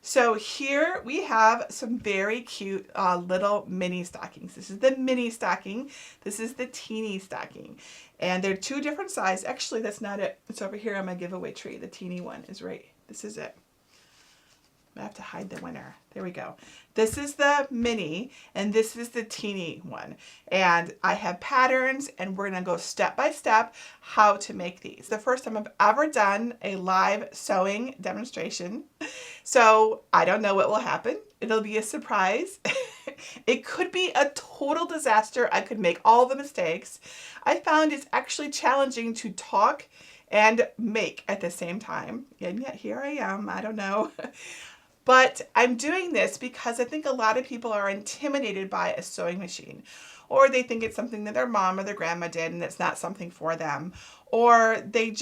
So here we have some very cute little mini stockings. This is the mini stocking. This is the teeny stocking. And they're two different sizes. Actually, that's not it. It's over here on my giveaway tree. The teeny one is right. This is it. I have to hide the winner. There we go. This is the mini and this is the teeny one. And I have patterns and we're going to go step by step how to make these. The first time I've ever done a live sewing demonstration. So I don't know what will happen. It'll be a surprise. It could be a total disaster. I could make all the mistakes. I found it's actually challenging to talk and make at the same time. And yet here I am. I don't know. But I'm doing this because I think a lot of people are intimidated by a sewing machine, or they think it's something that their mom or their grandma did and it's not something for them, or they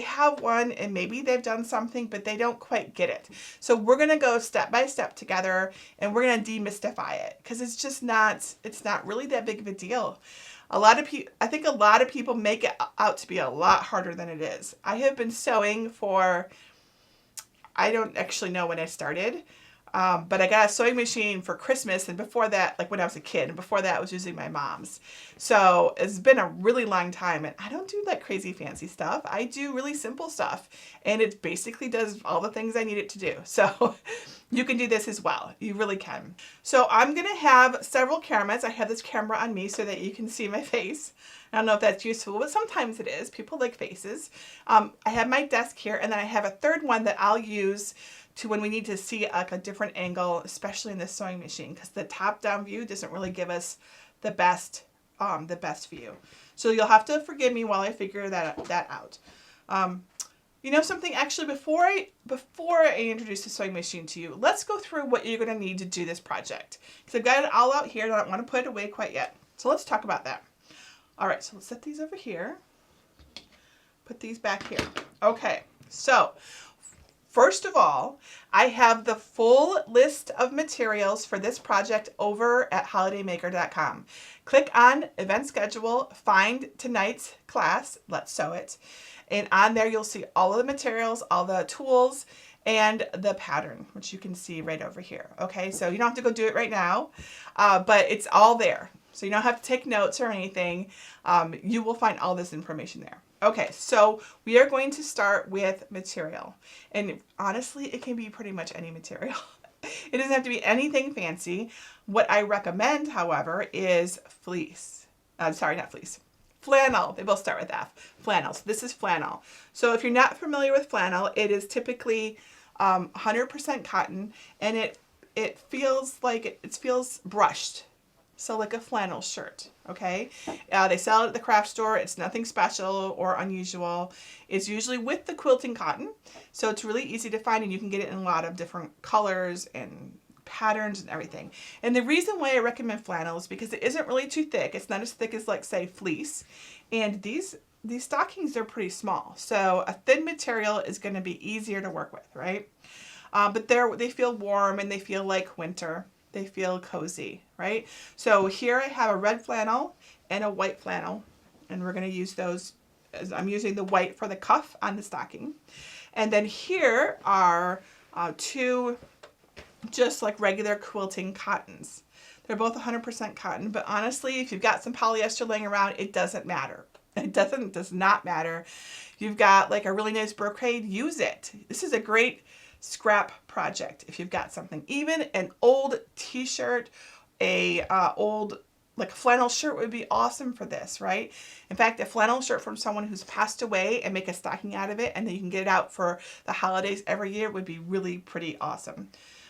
have one and maybe they've done something but they don't quite get it. So we're going to go step by step together and we're going to demystify it because it's not really that big of a deal. I think a lot of people make it out to be a lot harder than it is. I have been sewing for, I don't actually know when I started, but I got a sewing machine for Christmas, and before that, like when I was a kid, and before that I was using my mom's. So it's been a really long time, and I don't do like crazy fancy stuff. I do really simple stuff, and it basically does all the things I need it to do. So you can do this as well. You really can. So I'm going to have several cameras. I have this camera on me so that you can see my face. I don't know if that's useful, but sometimes it is. People like faces. I have my desk here, and then I have a third one that I'll use to when we need to see like a different angle, especially in this sewing machine, because the top-down view doesn't really give us the best view. So you'll have to forgive me while I figure that out. You know something, actually, before I introduce the sewing machine to you, let's go through what you're going to need to do this project. Because I've got it all out here, and I don't want to put it away quite yet. So let's talk about that. All right, so let's set these over here. Put these back here. Okay, so first of all, I have the full list of materials for this project over at holidaymaker.com. Click on event schedule, find tonight's class, Let's Sew It. And on there, you'll see all of the materials, all the tools, and the pattern, which you can see right over here. Okay, so you don't have to go do it right now, but it's all there. So you don't have to take notes or anything. You will find all this information there. Okay, so we are going to start with material. And honestly, it can be pretty much any material. It doesn't have to be anything fancy. What I recommend, however, is fleece. Sorry, not fleece. Flannel. They both start with F. Flannel. So this is flannel. So if you're not familiar with flannel, it is typically 100% cotton, and it feels like it feels brushed. So like a flannel shirt, okay? They sell it at the craft store. It's nothing special or unusual. It's usually with the quilting cotton, so it's really easy to find, and you can get it in a lot of different colors and patterns and everything. And the reason why I recommend flannel is because it isn't really too thick. It's not as thick as, like, say, fleece. And these stockings are pretty small, so a thin material is going to be easier to work with, right? But they feel warm and they feel like winter. They feel cozy, right? So here I have a red flannel and a white flannel, and we're going to use those. I'm using the white for the cuff on the stocking. And then here are two just like regular quilting cottons. They're both 100% cotton, but honestly, if you've got some polyester laying around, it doesn't matter. It does not matter. You've got like a really nice brocade, use it. This is a great scrap project if you've got something. Even an old t-shirt, old like a flannel shirt would be awesome for this, right? In fact, a flannel shirt from someone who's passed away and make a stocking out of it, and then you can get it out for the holidays every year would be really pretty awesome.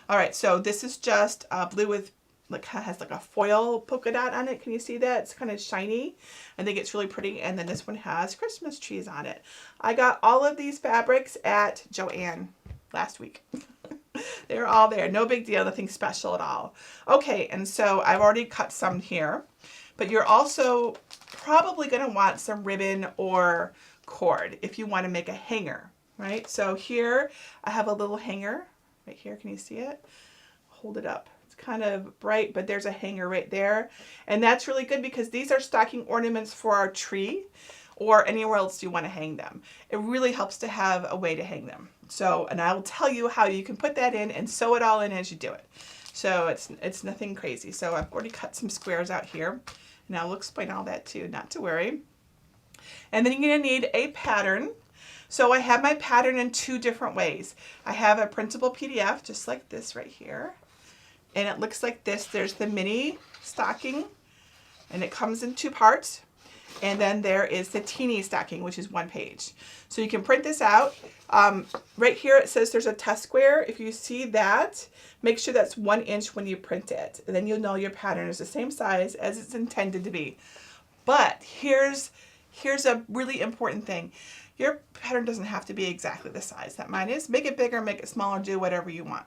All right, so this is just blue with has like a foil polka dot on it. Can you see that? It's kind of shiny. I think it's really pretty. And then this one has Christmas trees on it. I got all of these fabrics at Joann last week. They're all there. No big deal. Nothing special at all. Okay, and so I've already cut some here, but you're also probably going to want some ribbon or cord if you want to make a hanger, right? So here I have a little hanger right here. Can you see it? Hold it up. It's kind of bright, but there's a hanger right there. And that's really good because these are stocking ornaments for our tree or anywhere else you want to hang them. It really helps to have a way to hang them. So, and I will tell you how you can put that in and sew it all in as you do it. So it's nothing crazy. So I've already cut some squares out here. And I'll explain all that too, not to worry. And then you're going to need a pattern. So I have my pattern in two different ways. I have a printable PDF, just like this right here. And it looks like this. There's the mini stocking, and it comes in two parts. And then there is the teeny stocking, which is one page. So you can print this out. Right here it says there's a test square. If you see that, make sure that's 1 inch when you print it. And then you'll know your pattern is the same size as it's intended to be. But here's a really important thing. Your pattern doesn't have to be exactly the size that mine is. Make it bigger, make it smaller, do whatever you want.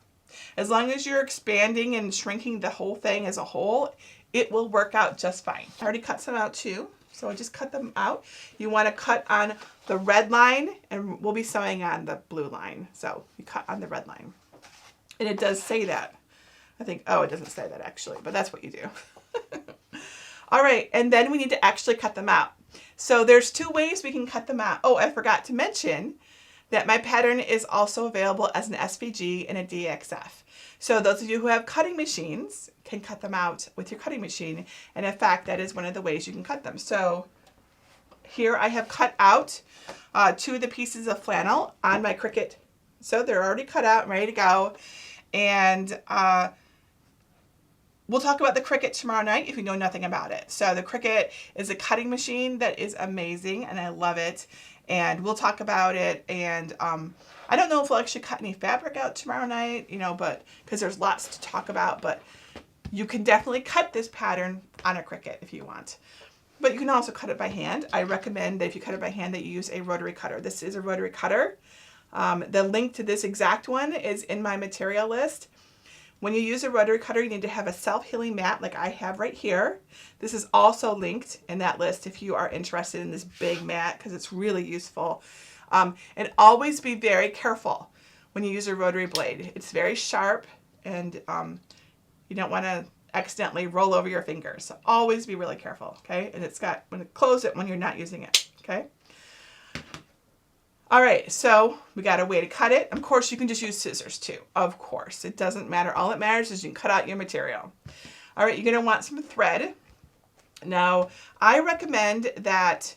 As long as you're expanding and shrinking the whole thing as a whole, it will work out just fine. I already cut some out too. So I just cut them out. You want to cut on the red line, and we'll be sewing on the blue line. So you cut on the red line. And it does say that. I think, oh, it doesn't say that actually, but that's what you do. All right, and then we need to actually cut them out. So there's two ways we can cut them out. Oh, I forgot to mention that my pattern is also available as an SVG and a DXF. So those of you who have cutting machines can cut them out with your cutting machine. And in fact, that is one of the ways you can cut them. So here I have cut out 2 of the pieces of flannel on my Cricut. So they're already cut out and ready to go. And we'll talk about the Cricut tomorrow night if you know nothing about it. So the Cricut is a cutting machine that is amazing and I love it. And we'll talk about it. And I don't know if we'll actually cut any fabric out tomorrow night, you know, but because there's lots to talk about, but you can definitely cut this pattern on a Cricut if you want. But you can also cut it by hand. I recommend that if you cut it by hand that you use a rotary cutter. This is a rotary cutter. The link to this exact one is in my material list. When you use a rotary cutter, you need to have a self-healing mat like I have right here. This is also linked in that list if you are interested in this big mat because it's really useful. And always be very careful when you use a rotary blade. It's very sharp and you don't want to accidentally roll over your fingers. So always be really careful, okay? And it's got, when to close it when you're not using it, okay? All right, so we got a way to cut it. Of course, you can just use scissors too. Of course, it doesn't matter. All that matters is you can cut out your material. All right, you're gonna want some thread. Now, I recommend that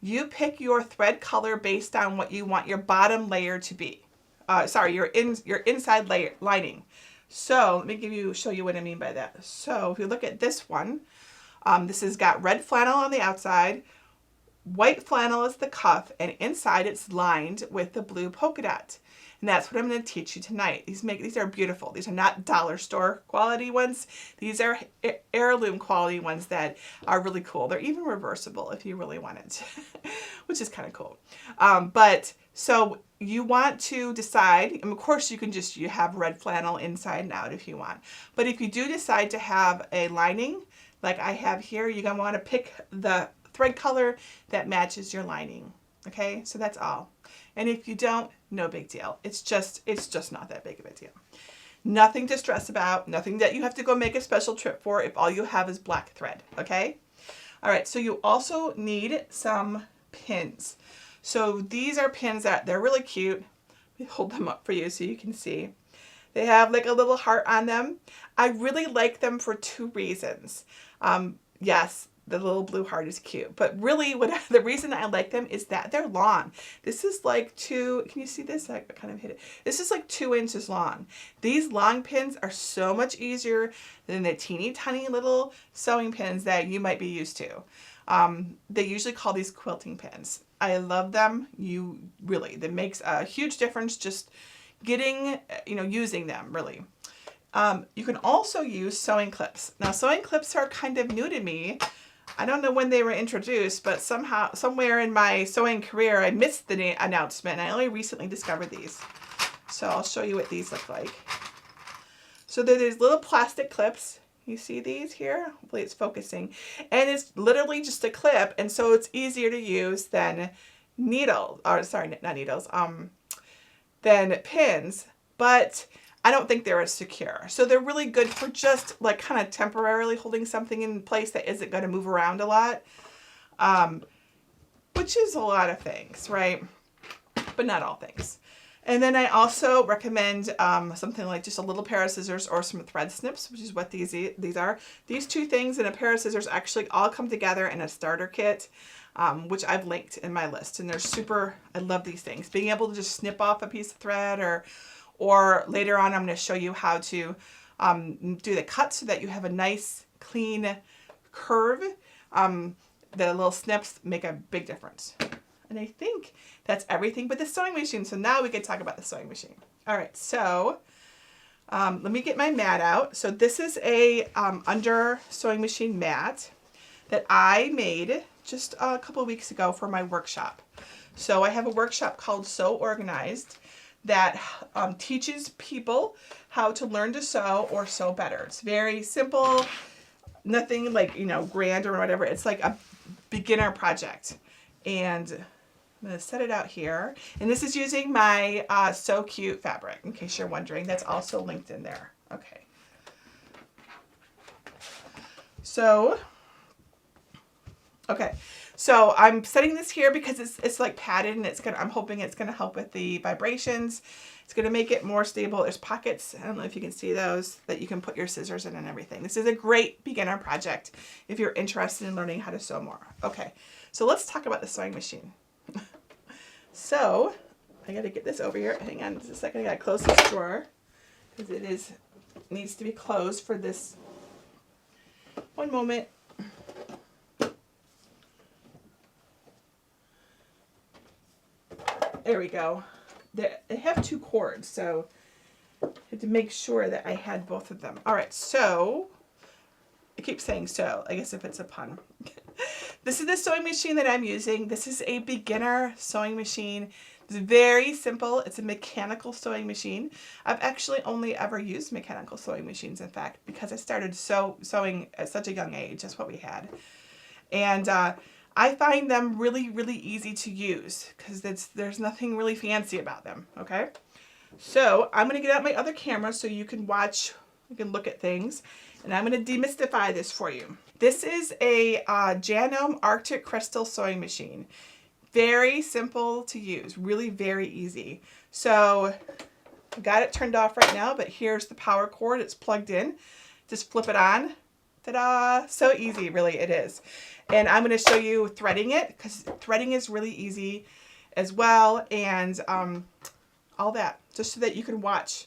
you pick your thread color based on what you want your bottom layer to be. Your inside layer lining. So let me show you what I mean by that. So if you look at this one, this has got red flannel on the outside. White flannel is the cuff, and inside it's lined with the blue polka dot. And that's what I'm going to teach you tonight. These are beautiful. These are not dollar store quality ones. These are heirloom quality ones that are really cool. They're even reversible if you really want it, which is kind of cool. But so you want to decide, and of course you have red flannel inside and out if you want. But if you do decide to have a lining, like I have here, you're going to want to pick the thread color that matches your lining. Okay, so that's all. And if you don't, no big deal. It's just not that big of a deal. Nothing to stress about, nothing that you have to go make a special trip for if all you have is black thread, okay? All right, so you also need some pins. So these are pins that they're really cute. Let me hold them up for you so you can see. They have like a little heart on them. I really like them for 2 reasons. Yes, the little blue heart is cute, but really the reason I like them is that they're long. This is like can you see this? I kind of hit it. This is like 2 inches long. These long pins are so much easier than the teeny tiny little sewing pins that you might be used to. They usually call these quilting pins. I love them. That makes a huge difference just using them really. You can also use sewing clips. Now sewing clips are kind of new to me. I don't know when they were introduced, but somewhere in my sewing career, I missed the announcement. I only recently discovered these. So I'll show you what these look like. So they're these little plastic clips. You see these here? Hopefully it's focusing. And it's literally just a clip, and so it's easier to use than than pins, but I don't think they're as secure. So they're really good for just like kind of temporarily holding something in place that isn't going to move around a lot, which is a lot of things, right? But not all things. And then I also recommend something like just a little pair of scissors or some thread snips, which is what these are. These two things and a pair of scissors actually all come together in a starter kit, which I've linked in my list. And they're super, I love these things. Being able to just snip off a piece of thread, or later on I'm going to show you how to do the cut so that you have a nice, clean curve. The little snips make a big difference. And I think that's everything but the sewing machine. So now we can talk about the sewing machine. All right, so let me get my mat out. So this is a under sewing machine mat that I made just a couple of weeks ago for my workshop. So I have a workshop called Sew Organized that teaches people how to learn to sew or sew better. It's very simple, nothing like, you know, grand or whatever. It's like a beginner project. And I'm going to set it out here. And this is using my So Cute fabric, in case you're wondering. That's also linked in there. Okay. So, okay. So I'm setting this here because it's like padded, and I'm hoping it's gonna help with the vibrations. It's gonna make it more stable. There's pockets, I don't know if you can see those, that you can put your scissors in and everything. This is a great beginner project if you're interested in learning how to sew more. Okay, so let's talk about the sewing machine. So I gotta get this over here. Hang on just a second, I gotta close this drawer because it needs to be closed for this. One moment. There we go. They have two cords, so I had to make sure that I had both of them. All right, so I keep saying so, I guess if it's a pun. This is the sewing machine that I'm using. This is a beginner sewing machine. It's very simple. It's a mechanical sewing machine. I've actually only ever used mechanical sewing machines, in fact, because I started sewing at such a young age. That's what we had. And I find them really, really easy to use because there's nothing really fancy about them, okay? So I'm going to get out my other camera so you can watch, you can look at things, and I'm going to demystify this for you. This is a Janome Arctic Crystal sewing machine. Very simple to use, really very easy. So I got it turned off right now, but here's the power cord. It's plugged in. Just flip it on. Ta-da! So easy, really, it is. And I'm going to show you threading it because threading is really easy as well, and all that, just so that you can watch.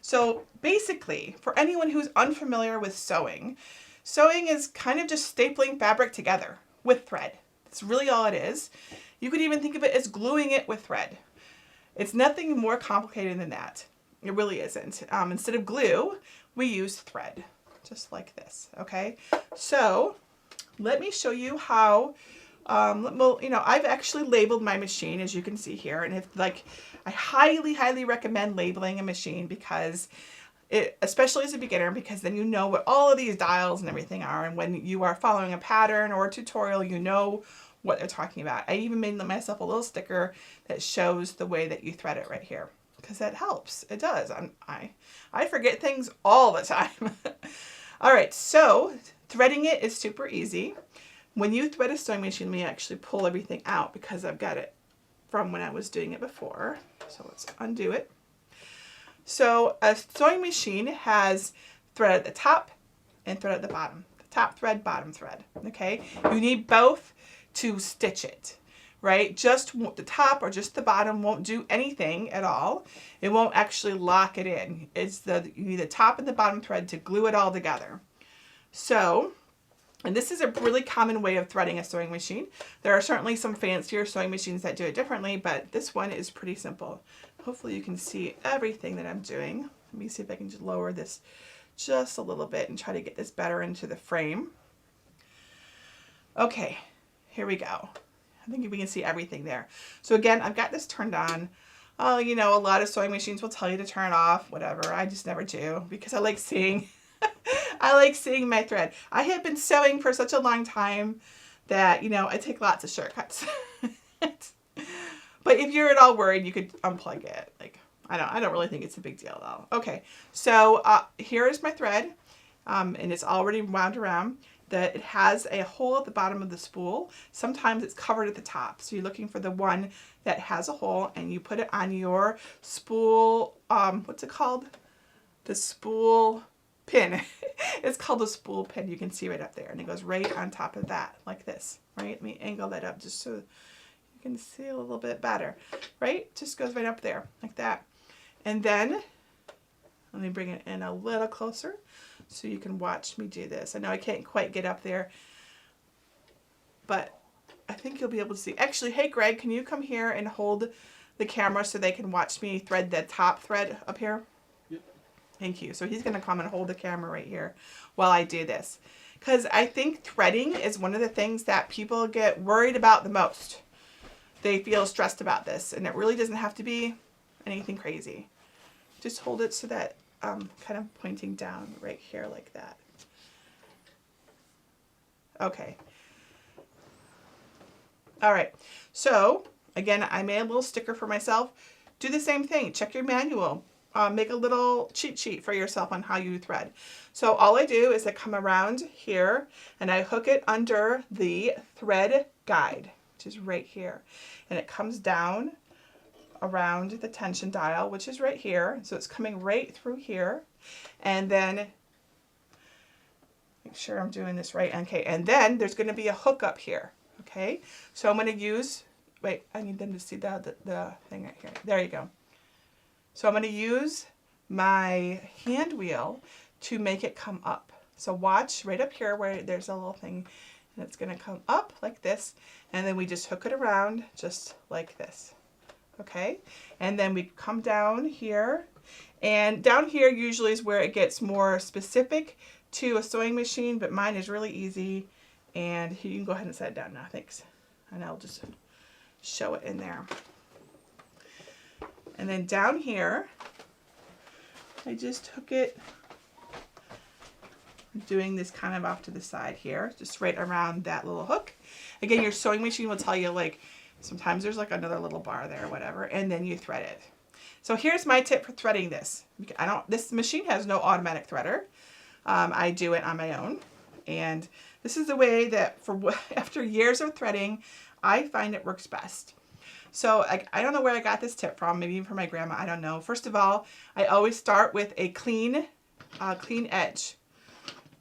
So basically, for anyone who's unfamiliar with sewing, sewing is kind of just stapling fabric together with thread. That's really all it is. You could even think of it as gluing it with thread. It's nothing more complicated than that. It really isn't. Instead of glue, we use thread, just like this, okay? So let me show you how, well, you know, I've actually labeled my machine, as you can see here. And I highly, highly recommend labeling a machine because especially as a beginner, because then you know what all of these dials and everything are. And when you are following a pattern or a tutorial, you know what they're talking about. I even made myself a little sticker that shows the way that you thread it right here, because that helps. It does. I forget things all the time. All right, so threading it is super easy. When you thread a sewing machine, let me actually pull everything out because I've got it from when I was doing it before. So let's undo it. So a sewing machine has thread at the top and thread at the bottom. The top thread, bottom thread, okay? You need both to stitch it, right? Just the top or just the bottom won't do anything at all. It won't actually lock it in. You need the top and the bottom thread to glue it all together. So, and this is a really common way of threading a sewing machine. There are certainly some fancier sewing machines that do it differently, but this one is pretty simple. Hopefully you can see everything that I'm doing. Let me see if I can just lower this just a little bit and try to get this better into the frame. Okay, here we go. I think we can see everything there. So again, I've got this turned on. Oh, you know, a lot of sewing machines will tell you to turn it off, whatever. I just never do because I like seeing I like seeing my thread. I have been sewing for such a long time that, you know, I take lots of shortcuts. But if you're at all worried, you could unplug it. Like, I don't really think it's a big deal at all. Okay, so here is my thread, and it's already wound around. that it has a hole at the bottom of the spool. Sometimes it's covered at the top. So you're looking for the one that has a hole, and you put it on your spool, what's it called? The spool pin. It's called a spool pin. You can see right up there, and it goes right on top of that, like this, right? Let me angle that up just so you can see a little bit better, right? Just goes right up there, like that. And then, let me bring it in a little closer so you can watch me do this. I know I can't quite get up there, but I think you'll be able to see. Actually, hey Greg, can you come here and hold the camera so they can watch me thread the top thread up here? Yep. Thank you. So he's going to come and hold the camera right here while I do this. Because I think threading is one of the things that people get worried about the most. They feel stressed about this, and it really doesn't have to be anything crazy. Just hold it so that kind of pointing down right here like that. Okay. All right. So again, I made a little sticker for myself. Do the same thing. Check your manual. Make a little cheat sheet for yourself on how you thread. So all I do is I come around here and I hook it under the thread guide, which is right here. And it comes down around the tension dial, which is right here. So it's coming right through here. And then, make sure I'm doing this right. Okay, and then there's going to be a hook up here. Okay, so I'm going to use, wait, I need them to see the thing right here. There you go. So I'm going to use my hand wheel to make it come up. So watch right up here where there's a little thing, and it's going to come up like this. And then we just hook it around just like this. Okay, and then we come down here, and down here usually is where it gets more specific to a sewing machine, but mine is really easy, and you can go ahead and set it down now, thanks, and I'll just show it in there. And then down here I just hook it, I'm doing this kind of off to the side here, just right around that little hook. Again, your sewing machine will tell you, like, sometimes there's like another little bar there or whatever, and then you thread it. So here's my tip for threading this. This machine has no automatic threader. I do it on my own. And this is the way that after years of threading, I find it works best. So I don't know where I got this tip from, maybe even from my grandma, I don't know. First of all, I always start with a clean edge.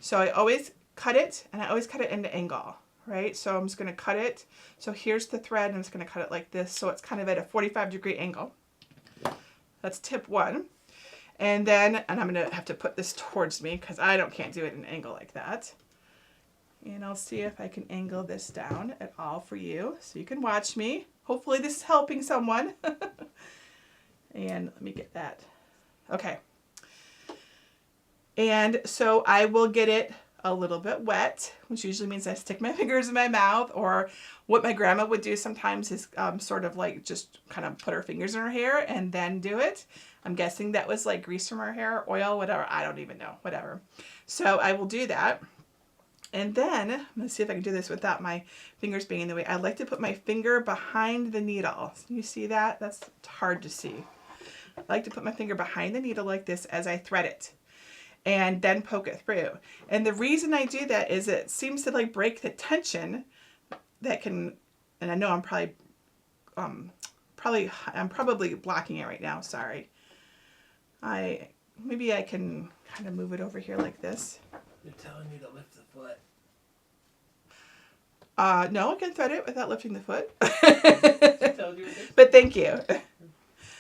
So I always cut it, and I always cut it into angle. Right, so I'm just going to cut it. So here's the thread, and I'm just going to cut it like this, so it's kind of at a 45-degree angle. That's tip one. And then, and I'm going to have to put this towards me because I can't do it at an angle like that. And I'll see if I can angle this down at all for you, so you can watch me. Hopefully this is helping someone. And let me get that. Okay. And so I will get it a little bit wet, which usually means I stick my fingers in my mouth, or what my grandma would do sometimes is sort of like just kind of put her fingers in her hair and then do it. I'm guessing that was like grease from her hair, oil, whatever. I don't even know, whatever. So I will do that. And then, I'm going to see if I can do this without my fingers being in the way. I like to put my finger behind the needle. You see that? That's hard to see. I like to put my finger behind the needle like this as I thread it, and then poke it through. And the reason I do that is it seems to like break the tension that can, and I know I'm probably blocking it right now, sorry. Maybe I can kind of move it over here like this. You're telling me to lift the foot. No, I can thread it without lifting the foot. Told you. But thank you.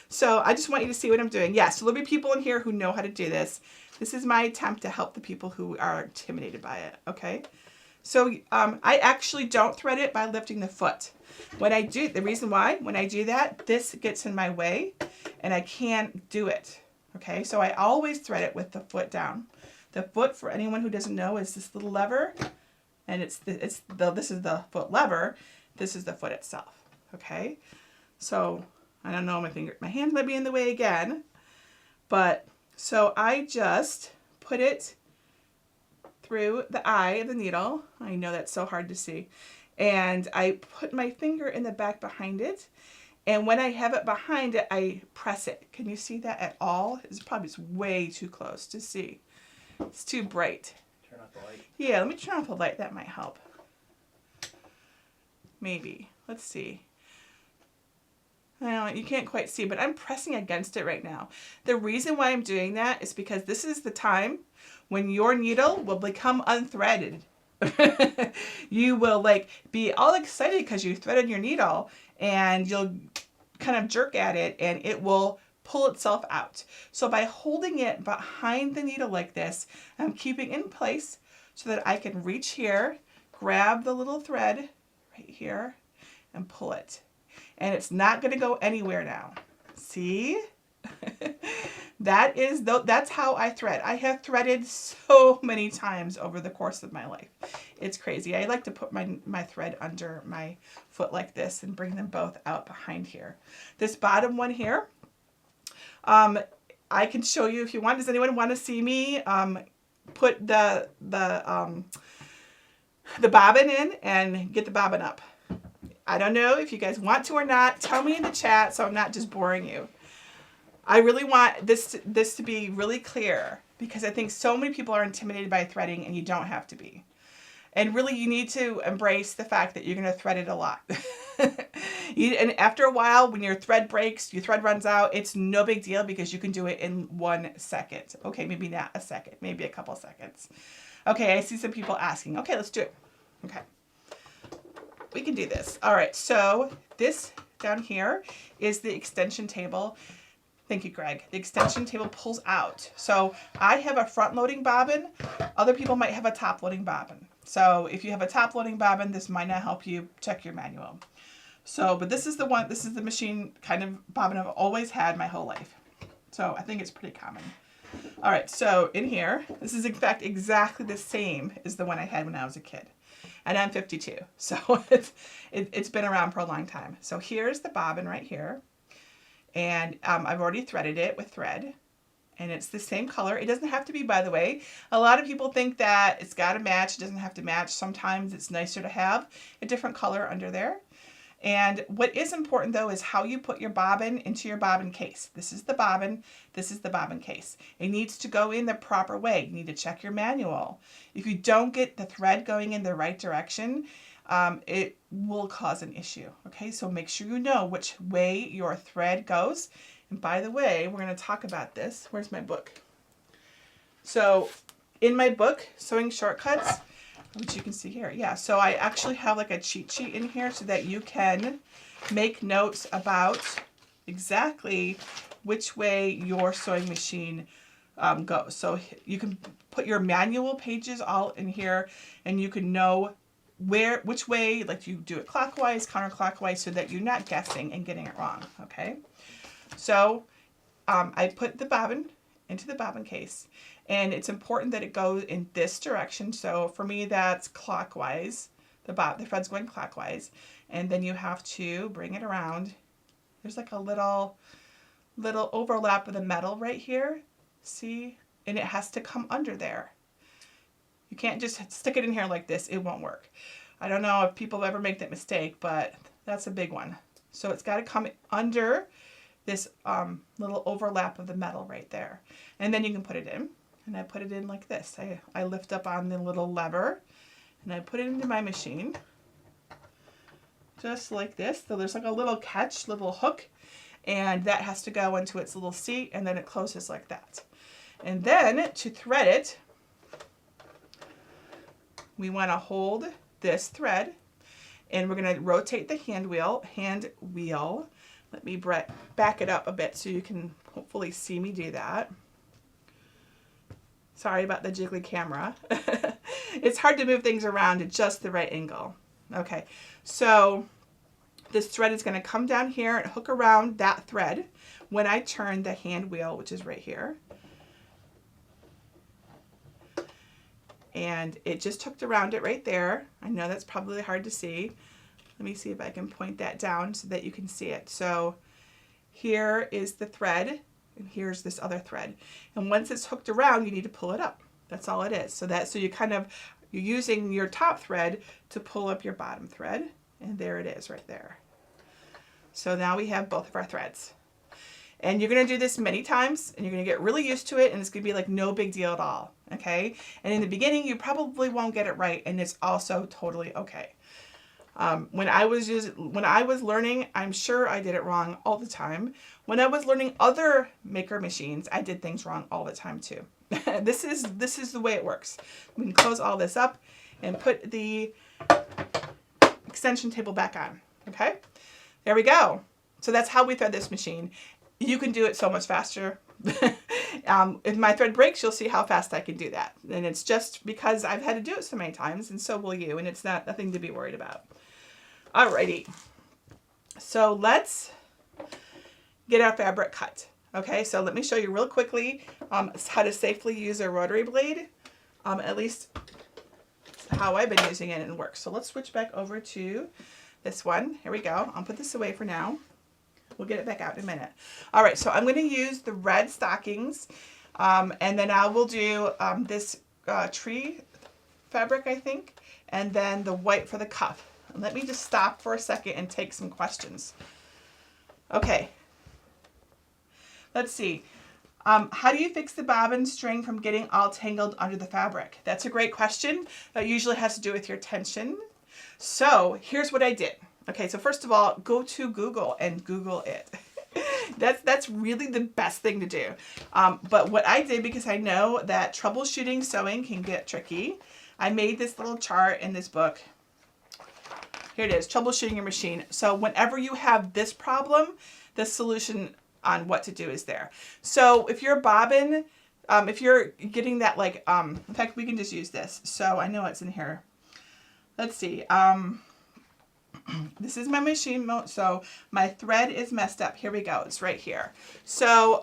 So I just want you to see what I'm doing. Yeah, so there'll be people in here who know how to do this. This is my attempt to help the people who are intimidated by it, okay? So I actually don't thread it by lifting the foot. The reason why, when I do that, this gets in my way and I can't do it, okay? So I always thread it with the foot down. The foot, for anyone who doesn't know, is this little lever, and this is the foot lever. This is the foot itself, okay? So I don't know, my hand might be in the way again, but so I just put it through the eye of the needle. I know that's so hard to see. And I put my finger in the back behind it. And when I have it behind it, I press it. Can you see that at all? It's probably way too close to see. It's too bright. Turn off the light. Yeah, let me turn off the light. That might help. Maybe. Let's see. Well, you can't quite see, but I'm pressing against it right now. The reason why I'm doing that is because this is the time when your needle will become unthreaded. You will like be all excited because you threaded your needle, and you'll kind of jerk at it and it will pull itself out. So by holding it behind the needle like this, I'm keeping it in place so that I can reach here, grab the little thread right here, and pull it. And it's not going to go anywhere now. See? That's how I thread. I have threaded so many times over the course of my life. It's crazy. I like to put my thread under my foot like this and bring them both out behind here. This bottom one here, I can show you if you want. Does anyone want to see me put the bobbin in and get the bobbin up? I don't know if you guys want to or not. Tell me in the chat so I'm not just boring you. I really want this to be really clear because I think so many people are intimidated by threading, and you don't have to be. And really, you need to embrace the fact that you're going to thread it a lot. And after a while, when your thread breaks, your thread runs out, it's no big deal because you can do it in 1 second. Okay, maybe not a second, maybe a couple seconds. Okay, I see some people asking. Okay, let's do it. Okay. We can do this. All right, so this down here is the extension table. Thank you, Greg. The extension table pulls out. So I have a front-loading bobbin. Other people might have a top-loading bobbin. So if you have a top-loading bobbin, this might not help you. Check your manual. So, but this is the one, this is the machine kind of bobbin I've always had my whole life. So I think it's pretty common. All right, so in here, this is in fact exactly the same as the one I had when I was a kid. And I'm 52, so it's been around for a long time. So here's the bobbin right here. And I've already threaded it with thread. And it's the same color. It doesn't have to be, by the way. A lot of people think that it's got to match. It doesn't have to match. Sometimes it's nicer to have a different color under there. And what is important, though, is how you put your bobbin into your bobbin case. This is the bobbin. This is the bobbin case. It needs to go in the proper way. You need to check your manual. If you don't get the thread going in the right direction, it will cause an issue. Okay, so make sure you know which way your thread goes. And by the way, we're going to talk about this. Where's my book? So in my book, Sewing Shortcuts, which you can see here. Yeah, so I actually have like a cheat sheet in here so that you can make notes about exactly which way your sewing machine goes. So you can put your manual pages all in here, and you can know which way, like you do it clockwise, counterclockwise, so that you're not guessing and getting it wrong, okay? So I put the bobbin into the bobbin case, and it's important that it goes in this direction. So for me, that's clockwise. The thread's going clockwise, and then you have to bring it around. There's like a little overlap of the metal right here. See? And it has to come under there. You can't just stick it in here like this. It won't work. I don't know if people ever make that mistake, but that's a big one. So it's got to come under this little overlap of the metal right there. And then you can put it in. And I put it in like this. I lift up on the little lever, and I put it into my machine. Just like this. So there's like a little catch, little hook, and that has to go into its little seat, and then it closes like that. And then to thread it, we want to hold this thread, and we're going to rotate the hand wheel. Let me back it up a bit so you can hopefully see me do that. Sorry about the jiggly camera. It's hard to move things around at just the right angle. Okay, so this thread is going to come down here and hook around that thread when I turn the hand wheel, which is right here. And it just hooked around it right there. I know that's probably hard to see. Let me see if I can point that down so that you can see it. So here is the thread, and here's this other thread. And once it's hooked around, you need to pull it up. That's all it is. So you're using your top thread to pull up your bottom thread. And there it is right there. So now we have both of our threads. And you're going to do this many times, and you're going to get really used to it, and it's going to be like no big deal at all, okay? And in the beginning, you probably won't get it right, and it's also totally okay. When I was learning, I'm sure I did it wrong all the time. When I was learning other maker machines, I did things wrong all the time too. This is the way it works. We can close all this up and put the extension table back on, okay? There we go. So that's how we thread this machine. You can do it so much faster. If my thread breaks, you'll see how fast I can do that. And it's just because I've had to do it so many times, and so will you, and it's nothing to be worried about. Alrighty. So let's get our fabric cut. Okay, so let me show you real quickly how to safely use a rotary blade. At least how I've been using it and it works. So let's switch back over to this one. Here we go. I'll put this away for now. We'll get it back out in a minute. All right, so I'm going to use the red stockings, and then I will do this tree fabric, I think, and then the white for the cuff. And let me just stop for a second and take some questions. Okay. Let's see. How do you fix the bobbin string from getting all tangled under the fabric? That's a great question. That usually has to do with your tension. So here's what I did. Okay, so first of all, go to Google and Google it. That's really the best thing to do. But what I did, because I know that troubleshooting sewing can get tricky, I made this little chart in this book. Here it is, troubleshooting your machine. So whenever you have this problem, the solution on what to do is there. So if you're bobbin, if you're getting that like, in fact, we can just use this. So I know it's in here. Let's see. This is my machine mode, so my thread is messed up. Here we go. It's right here. So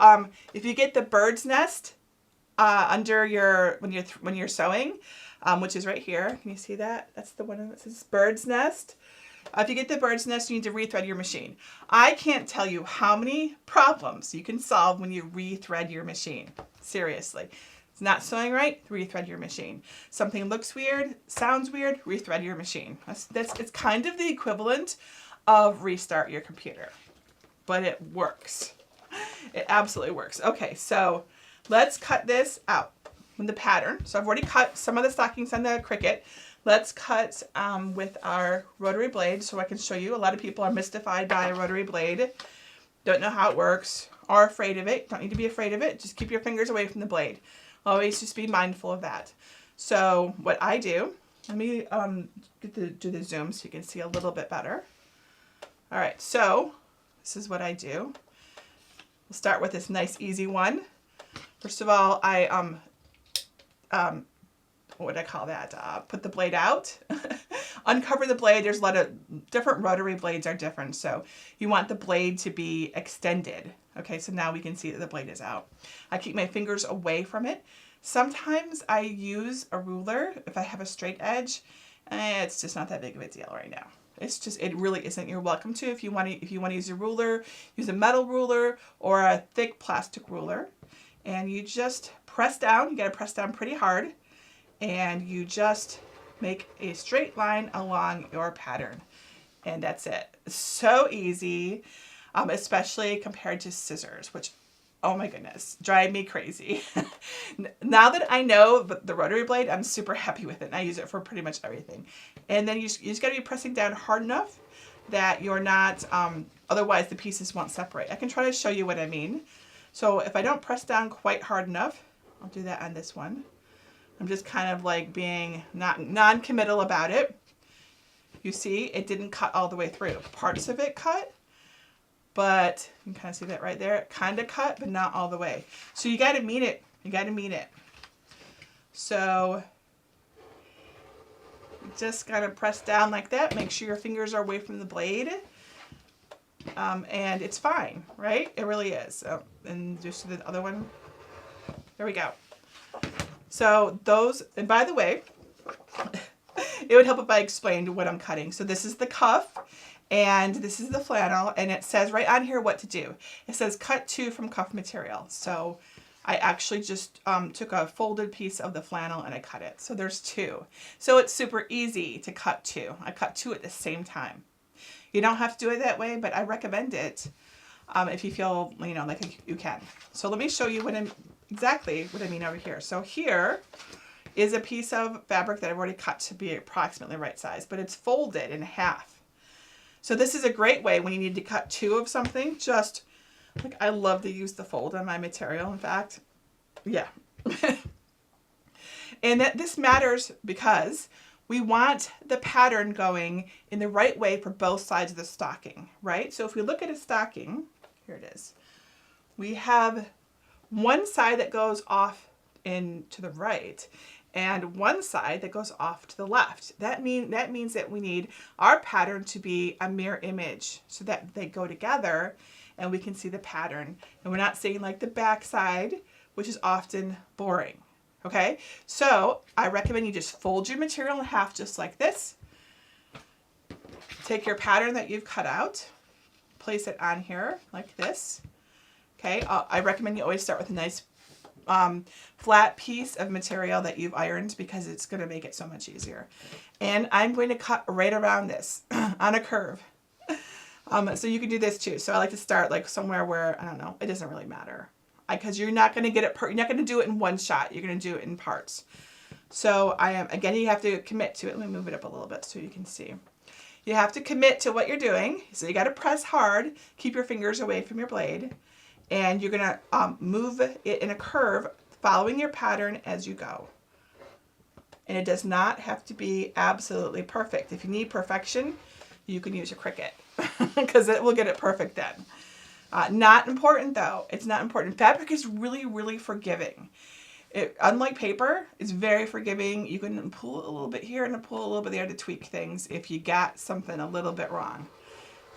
if you get the bird's nest under your when you're sewing, which is right here. Can you see that? That's the one that says bird's nest. If you get the bird's nest, you need to rethread your machine. I can't tell you how many problems you can solve when you rethread your machine. Seriously. It's not sewing right, rethread your machine. Something looks weird, sounds weird, rethread your machine. It's kind of the equivalent of restart your computer, but it works. It absolutely works. Okay, so let's cut this out from the pattern. So I've already cut some of the stockings on the Cricut. Let's cut with our rotary blade so I can show you. A lot of people are mystified by a rotary blade, don't know how it works, are afraid of it. Don't need to be afraid of it. Just keep your fingers away from the blade. Always just be mindful of that. So what I do, let me do the zoom so you can see a little bit better. All right, so this is what I do. We'll start with this nice easy one. First of all, I what would I call that? Put the blade out, uncover the blade. There's a lot of different rotary blades are different, so you want the blade to be extended. Okay, so now we can see that the blade is out. I keep my fingers away from it. Sometimes I use a ruler if I have a straight edge. It's just not that big of a deal right now. It really isn't. You're welcome to if you want to use a ruler, use a metal ruler or a thick plastic ruler, and you just press down. You got to press down pretty hard, and you just make a straight line along your pattern, and that's it. So easy. Especially compared to scissors, which, oh my goodness, drive me crazy. Now that I know the rotary blade, I'm super happy with it, and I use it for pretty much everything. And then you just got to be pressing down hard enough that you're not, otherwise the pieces won't separate. I can try to show you what I mean. So if I don't press down quite hard enough, I'll do that on this one. I'm just kind of like being non-committal about it. You see, it didn't cut all the way through. Parts of it cut, but you can kind of see that right there. It kind of cut, but not all the way. So you got to meet it. You got to meet it. So just kind of press down like that. Make sure your fingers are away from the blade. And it's fine, right? It really is. And just the other one. There we go. So those, and by the way, it would help if I explained what I'm cutting. So this is the cuff. And this is the flannel, and it says right on here what to do. It says cut 2 from cuff material. So I actually just took a folded piece of the flannel and I cut it. So there's 2. So it's super easy to cut 2. I cut 2 at the same time. You don't have to do it that way, but I recommend it. if you feel, you know, like you can. So let me show you exactly what I mean over here. So here is a piece of fabric that I've already cut to be approximately the right size, but it's folded in half. So this is a great way when you need to cut two of something. Just like, I love to use the fold on my material, in fact. Yeah. And that this matters because we want the pattern going in the right way for both sides of the stocking, right? So if we look at a stocking, here it is. We have one side that goes off in to the right and one side that goes off to the left. That means that we need our pattern to be a mirror image so that they go together and we can see the pattern. And we're not seeing like the back side, which is often boring. Okay, so I recommend you just fold your material in half just like this. Take your pattern that you've cut out, place it on here like this. Okay, I recommend you always start with a nice flat piece of material that you've ironed because it's going to make it so much easier. And I'm going to cut right around this on a curve. So you can do this too. So I like to start like somewhere where, I don't know, it doesn't really matter. Because you're not going to get it, you're not going to do it in one shot. You're going to do it in parts. So again, you have to commit to it. Let me move it up a little bit so you can see. You have to commit to what you're doing. So you got to press hard, keep your fingers away from your blade. And you're going to move it in a curve, following your pattern as you go. And it does not have to be absolutely perfect. If you need perfection, you can use your Cricut because it will get it perfect then. Not important though. It's not important. Fabric is really, really forgiving. Unlike paper, it's very forgiving. You can pull a little bit here and pull a little bit there to tweak things if you got something a little bit wrong.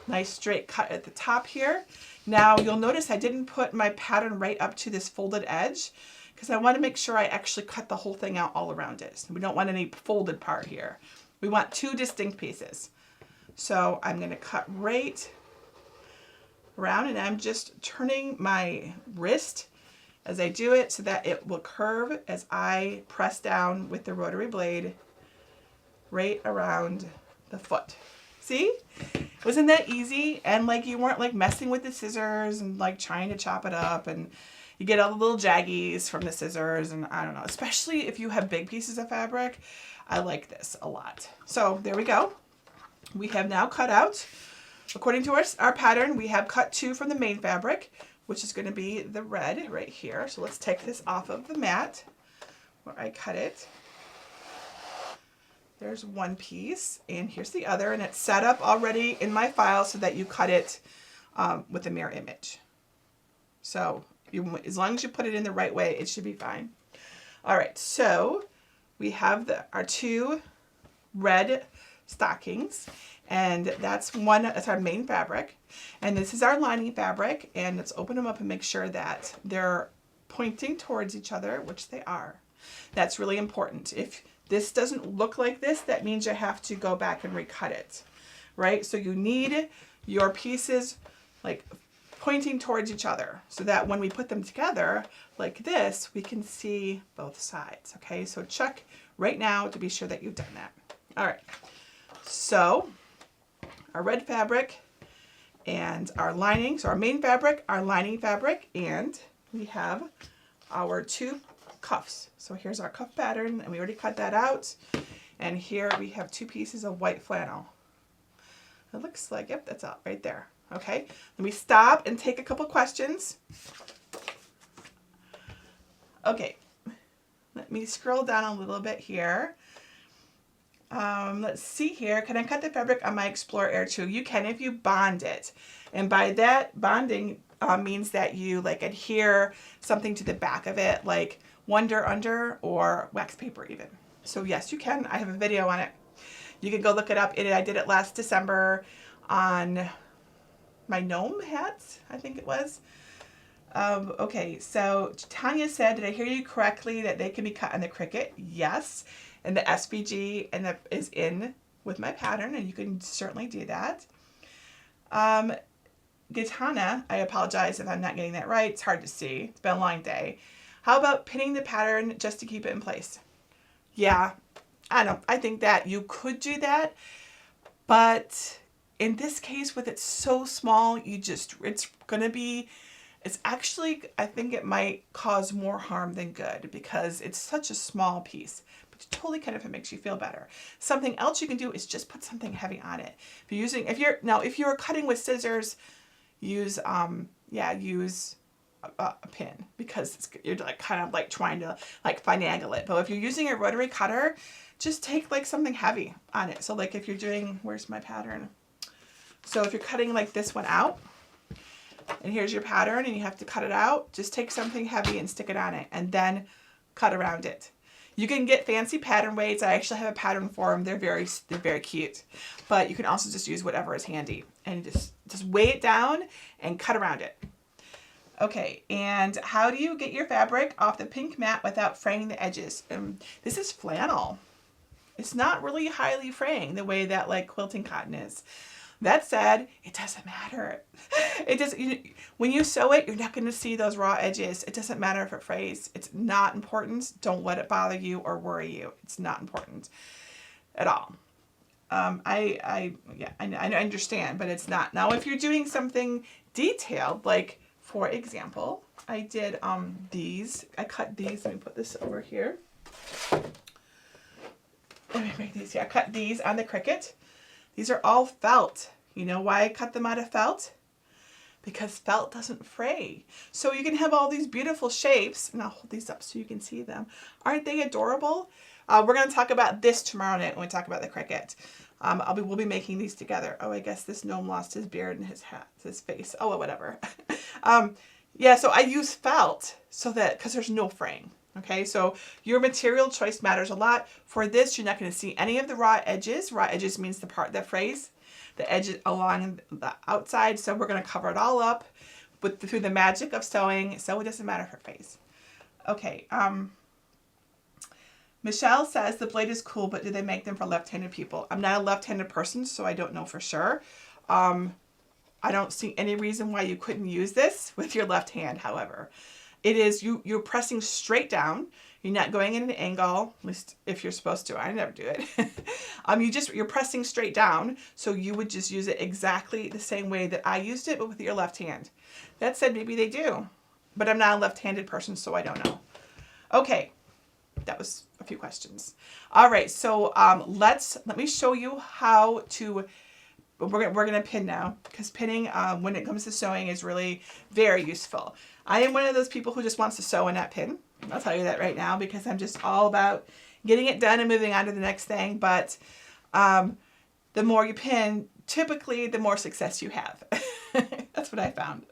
Nice straight cut at the top here. Now you'll notice I didn't put my pattern right up to this folded edge because I want to make sure I actually cut the whole thing out all around it. We don't want any folded part here. We want two distinct pieces. So I'm going to cut right around, and I'm just turning my wrist as I do it so that it will curve as I press down with the rotary blade right around the foot. See? Wasn't that easy? And like you weren't like messing with the scissors and like trying to chop it up, and you get all the little jaggies from the scissors, and I don't know, especially if you have big pieces of fabric. I like this a lot. So there we go. We have now cut out, according to our pattern, we have cut two from the main fabric, which is going to be the red right here. So let's take this off of the mat where I cut it. There's one piece, and here's the other, and it's set up already in my file so that you cut it with a mirror image. So as long as you put it in the right way, it should be fine. All right, so we have our two red stockings, and that's our main fabric, and this is our lining fabric, and let's open them up and make sure that they're pointing towards each other, which they are. That's really important. If this doesn't look like this, that means you have to go back and recut it, right? So you need your pieces like pointing towards each other so that when we put them together like this, we can see both sides, okay? So check right now to be sure that you've done that. All right, so our red fabric and our lining, so our main fabric, our lining fabric, and we have our two cuffs. So here's our cuff pattern, and we already cut that out. And here we have two pieces of white flannel. It looks like, yep, that's out right there. Okay, let me stop and take a couple questions. Okay, let me scroll down a little bit here. Let's see here. Can I cut the fabric on my Explorer Air 2? You can if you bond it. And by that, bonding means that you like adhere something to the back of it, like Wonder Under or wax paper even. So yes, you can. I have a video on it. You can go look it up. I did it last December on my gnome hats, I think it was. Okay, so Tanya said, did I hear you correctly that they can be cut on the Cricut? Yes, and the SVG and that is in with my pattern, and you can certainly do that. Gitana, I apologize if I'm not getting that right. It's hard to see. It's been a long day. How about pinning the pattern just to keep it in place? Yeah, I think that you could do that, but in this case, with it so small, it's actually, I think it might cause more harm than good because it's such a small piece. But you totally can if it makes you feel better. Something else you can do is just put something heavy on it. If you're cutting with scissors, use a pin because you're like kind of like trying to like finagle it. But if you're using a rotary cutter, just take like something heavy on it. So like if you're doing, where's my pattern? So if you're cutting like this one out, and here's your pattern and you have to cut it out, just take something heavy and stick it on it and then cut around it. You can get fancy pattern weights. I actually have a pattern for them. They're very cute. But you can also just use whatever is handy and just weigh it down and cut around it. Okay, and how do you get your fabric off the pink mat without fraying the edges? This is flannel. It's not really highly fraying the way that like quilting cotton is. That said, it doesn't matter. When you sew it, you're not going to see those raw edges. It doesn't matter if it frays. It's not important. Don't let it bother you or worry you. It's not important at all. I understand, but it's not. Now, if you're doing something detailed, like for example, I did these. I cut these. Let me put this over here. Let me make these. Yeah, I cut these on the Cricut. These are all felt. You know why I cut them out of felt? Because felt doesn't fray. So you can have all these beautiful shapes, and I'll hold these up so you can see them. Aren't they adorable? We're going to talk about this tomorrow night when we talk about the Cricut. We'll be making these together. Oh, I guess this gnome lost his beard and his face. Oh, well, whatever. Yeah, so I use felt because there's no fraying. Okay, so your material choice matters a lot. For this, you're not going to see any of the raw edges. Raw edges means the part that frays, the edges along the outside. So we're going to cover it all up through the magic of sewing. So it doesn't matter if it frays. Okay, Michelle says the blade is cool, but do they make them for left-handed people? I'm not a left-handed person, so I don't know for sure. I don't see any reason why you couldn't use this with your left hand, however. It is, you're pressing straight down. You're not going in an angle, at least if you're supposed to. I never do it. You're pressing straight down, so you would just use it exactly the same way that I used it, but with your left hand. That said, maybe they do, but I'm not a left-handed person, so I don't know. Okay, that was a few questions. All right, so let me show you how to. We're gonna pin now, because pinning when it comes to sewing is really very useful. I am one of those people who just wants to sew and not pin. I'll tell you that right now, because I'm just all about getting it done and moving on to the next thing. But the more you pin, typically the more success you have. That's what I found.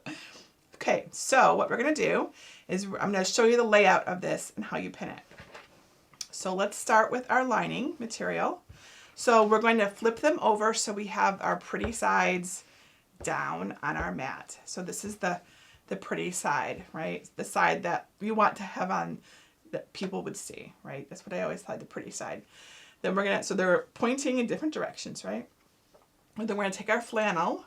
Okay, so what we're gonna do is I'm gonna show you the layout of this and how you pin it. So let's start with our lining material. So we're going to flip them over so we have our pretty sides down on our mat. So this is the pretty side, right? The side that you want to have on that people would see, right? That's what I always thought, the pretty side. Then so they're pointing in different directions, right? And then we're gonna take our flannel,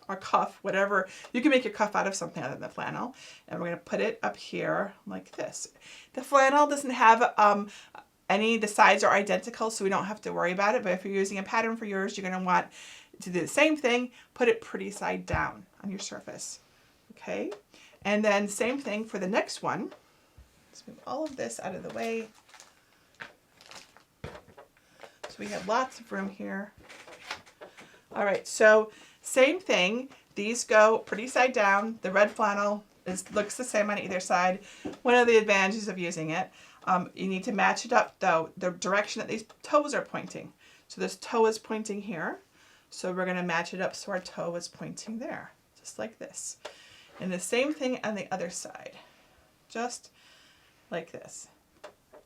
our cuff, whatever. You can make your cuff out of something other than the flannel. And we're gonna put it up here like this. The flannel doesn't have the sides are identical, so we don't have to worry about it. But if you're using a pattern for yours, you're going to want to do the same thing. Put it pretty side down on your surface. Okay? And then same thing for the next one. Let's move all of this out of the way. So we have lots of room here. All right, so same thing. These go pretty side down. The red flannel looks the same on either side. One of the advantages of using it. You need to match it up, though, the direction that these toes are pointing. So this toe is pointing here. So we're going to match it up so our toe is pointing there, just like this. And the same thing on the other side, just like this.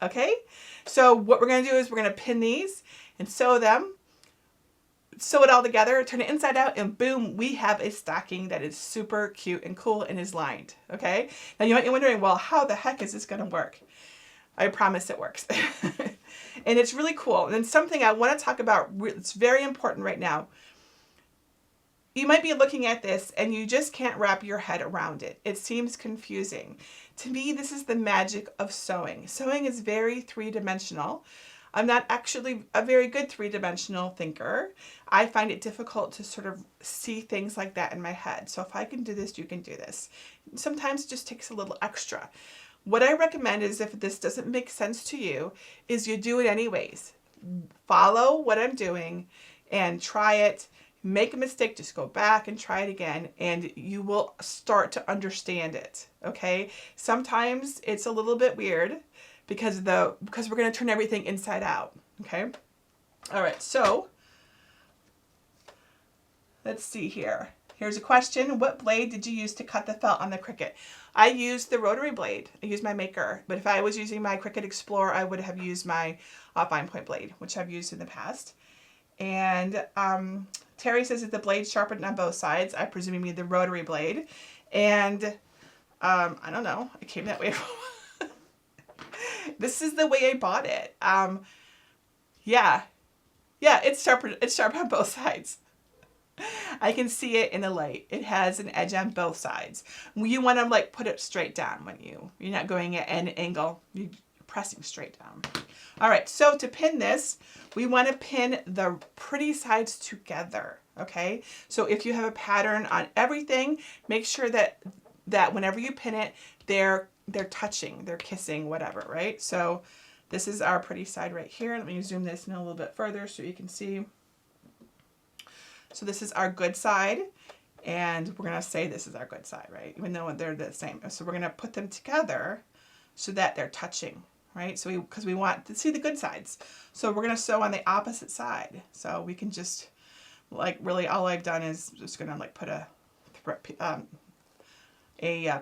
Okay? So what we're going to do is we're going to pin these and sew them. Sew it all together, turn it inside out, and boom, we have a stocking that is super cute and cool and is lined. Okay? Now you might be wondering, well, how the heck is this going to work? I promise it works. And it's really cool. And then something I want to talk about, it's very important right now. You might be looking at this and you just can't wrap your head around it. It seems confusing. To me, this is the magic of sewing. Sewing is very three-dimensional. I'm not actually a very good three-dimensional thinker. I find it difficult to sort of see things like that in my head. So if I can do this, you can do this. Sometimes it just takes a little extra. What I recommend is, if this doesn't make sense to you, is you do it anyways. Follow what I'm doing and try it. Make a mistake, just go back and try it again, and you will start to understand it, okay? Sometimes it's a little bit weird because we're going to turn everything inside out, okay? All right, so let's see here. Here's a question. What blade did you use to cut the felt on the Cricut? I used the rotary blade. I used my Maker, but if I was using my Cricut Explorer, I would have used my fine point blade, which I've used in the past. And Terry says that the blade sharpened on both sides. I presume you mean the rotary blade. And I don't know. It came that way. This is the way I bought it. Yeah, it's sharp on both sides. I can see it in the light. It has an edge on both sides. You want to like put it straight down when you're not going at an angle. You're pressing straight down. All right, so to pin this, we want to pin the pretty sides together, okay? So if you have a pattern on everything, make sure that whenever you pin it, they're touching, they're kissing, whatever, right? So this is our pretty side right here. Let me zoom this in a little bit further so you can see. So this is our good side, and we're going to say this is our good side, right? Even though they're the same. So we're going to put them together so that they're touching, right? So because we want to see the good sides. So we're going to sew on the opposite side. So we can just, like, really all I've done is just going to like put a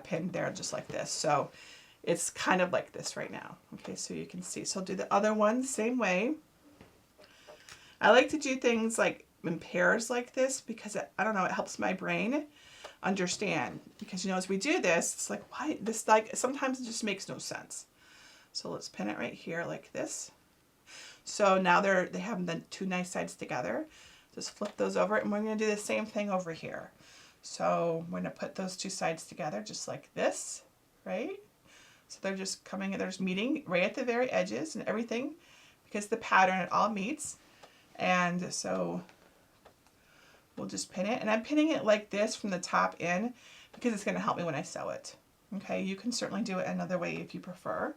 pin there just like this. So it's kind of like this right now. Okay, so you can see. So I'll do the other one the same way. I like to do things like in pairs like this because I don't know, it helps my brain understand. Because as we do this, it's like, why this, like, sometimes it just makes no sense. So let's pin it right here like this. So now they have the two nice sides together. Just flip those over, and we're going to do the same thing over here. So we're going to put those two sides together just like this, right? So they're just coming, they're just meeting right at the very edges and everything, because the pattern, it all meets. And so we'll just pin it, and I'm pinning it like this from the top in because it's going to help me when I sew it. Okay, you can certainly do it another way if you prefer.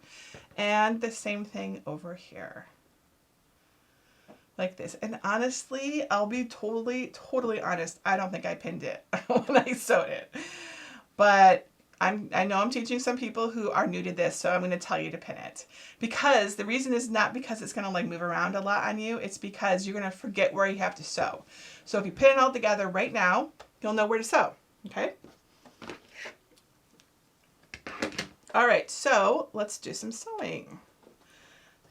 And the same thing over here. Like this. And honestly, I'll be totally honest, I don't think I pinned it when I sewed it. But I know I'm teaching some people who are new to this, so I'm going to tell you to pin it. Because the reason is not because it's going to like move around a lot on you, it's because you're going to forget where you have to sew. So if you pin it all together right now, you'll know where to sew, okay? All right, so let's do some sewing.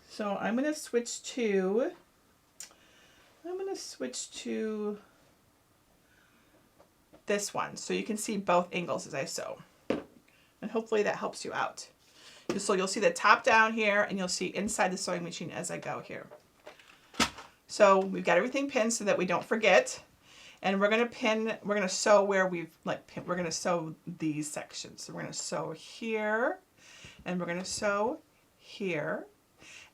So I'm going to switch to this one so you can see both angles as I sew. And hopefully that helps you out. So you'll see the top down here, and you'll see inside the sewing machine as I go here. So we've got everything pinned so that we don't forget. And we're going to sew where we're going to sew these sections. So we're going to sew here, and we're going to sew here,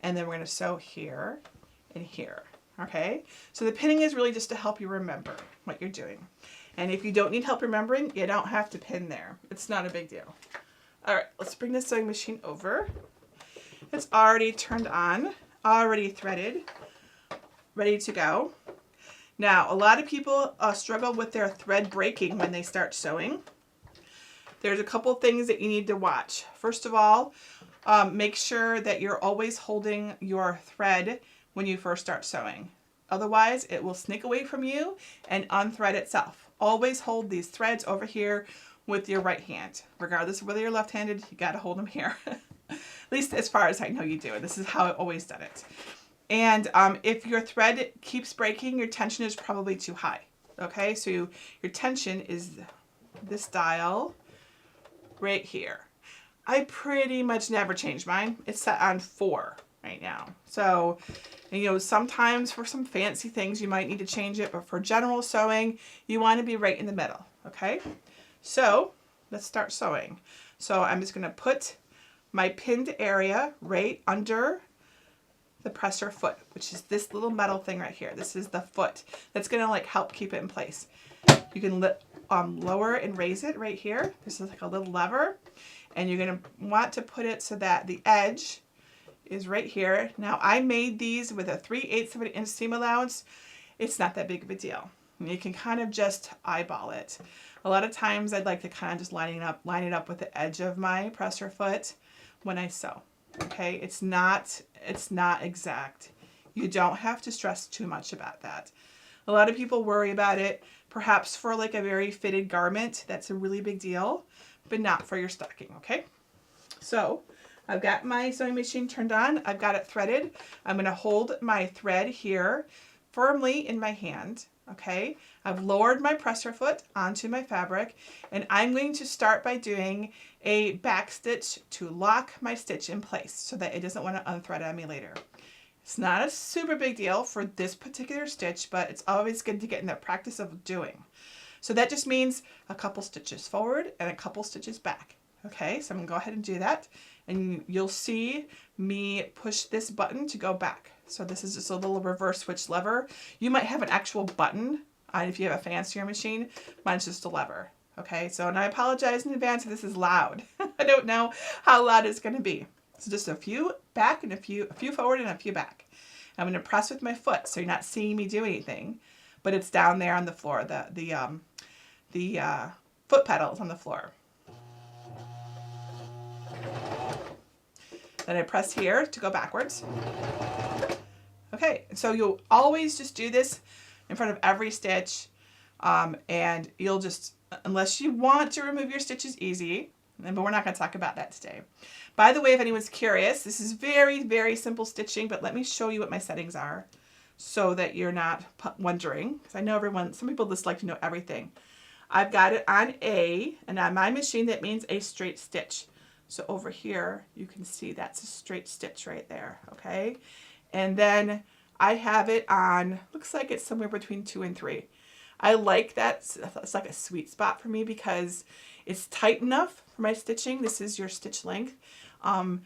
and then we're going to sew here and here. Okay? So the pinning is really just to help you remember what you're doing. And if you don't need help remembering, you don't have to pin there. It's not a big deal. All right, let's bring the sewing machine over. It's already turned on, already threaded, ready to go. Now, a lot of people struggle with their thread breaking when they start sewing. There's a couple things that you need to watch. First of all, make sure that you're always holding your thread when you first start sewing. Otherwise, it will sneak away from you and unthread itself. Always hold these threads over here with your right hand. Regardless of whether you're left-handed, you got to hold them here. At least as far as I know you do. This is how I've always done it. And if your thread keeps breaking, your tension is probably too high. Okay, so your tension is this dial right here. I pretty much never change mine. It's set on 4 right now. So, sometimes for some fancy things you might need to change it, but for general sewing, you want to be right in the middle, okay? So, let's start sewing. So, I'm just going to put my pinned area right under the presser foot, which is this little metal thing right here. This is the foot that's gonna like help keep it in place. You can lower and raise it right here. This is like a little lever, and you're gonna want to put it so that the edge is right here. Now I made these with a 3/8 of an inch seam allowance. It's not that big of a deal. You can kind of just eyeball it. A lot of times I'd like to kind of just line it up with the edge of my presser foot when I sew. Okay, it's not exact. You don't have to stress too much about that. A lot of people worry about it, perhaps for like a very fitted garment. That's a really big deal, but not for your stocking, okay? So I've got my sewing machine turned on. I've got it threaded. I'm going to hold my thread here firmly in my hand, okay? I've lowered my presser foot onto my fabric, and I'm going to start by doing a back stitch to lock my stitch in place so that it doesn't want to unthread on me later. It's not a super big deal for this particular stitch, but it's always good to get in the practice of doing. So that just means a couple stitches forward and a couple stitches back. Okay, so I'm gonna go ahead and do that, and you'll see me push this button to go back. So this is just a little reverse switch lever. You might have an actual button if you have a fancier machine. Mine's just a lever. Okay, so, and I apologize in advance if this is loud. I don't know how loud it's gonna be. So just a few back and a few forward and a few back. I'm going to press with my foot, so you're not seeing me do anything, but it's down there on the floor. The foot pedal is on the floor. Then I press here to go backwards. Okay, so you'll always just do this in front of every stitch, and you'll just, unless you want to remove your stitches easy, but we're not going to talk about that today. By the way, if anyone's curious, this is very, very simple stitching, but let me show you what my settings are so that you're not wondering, because I know some people just like to know everything. I've got it on A, and on my machine that means a straight stitch. So over here, you can see that's a straight stitch right there, okay? And then I have it on, looks like it's somewhere between 2 and 3. I like that. It's like a sweet spot for me because it's tight enough for my stitching. This is your stitch length, but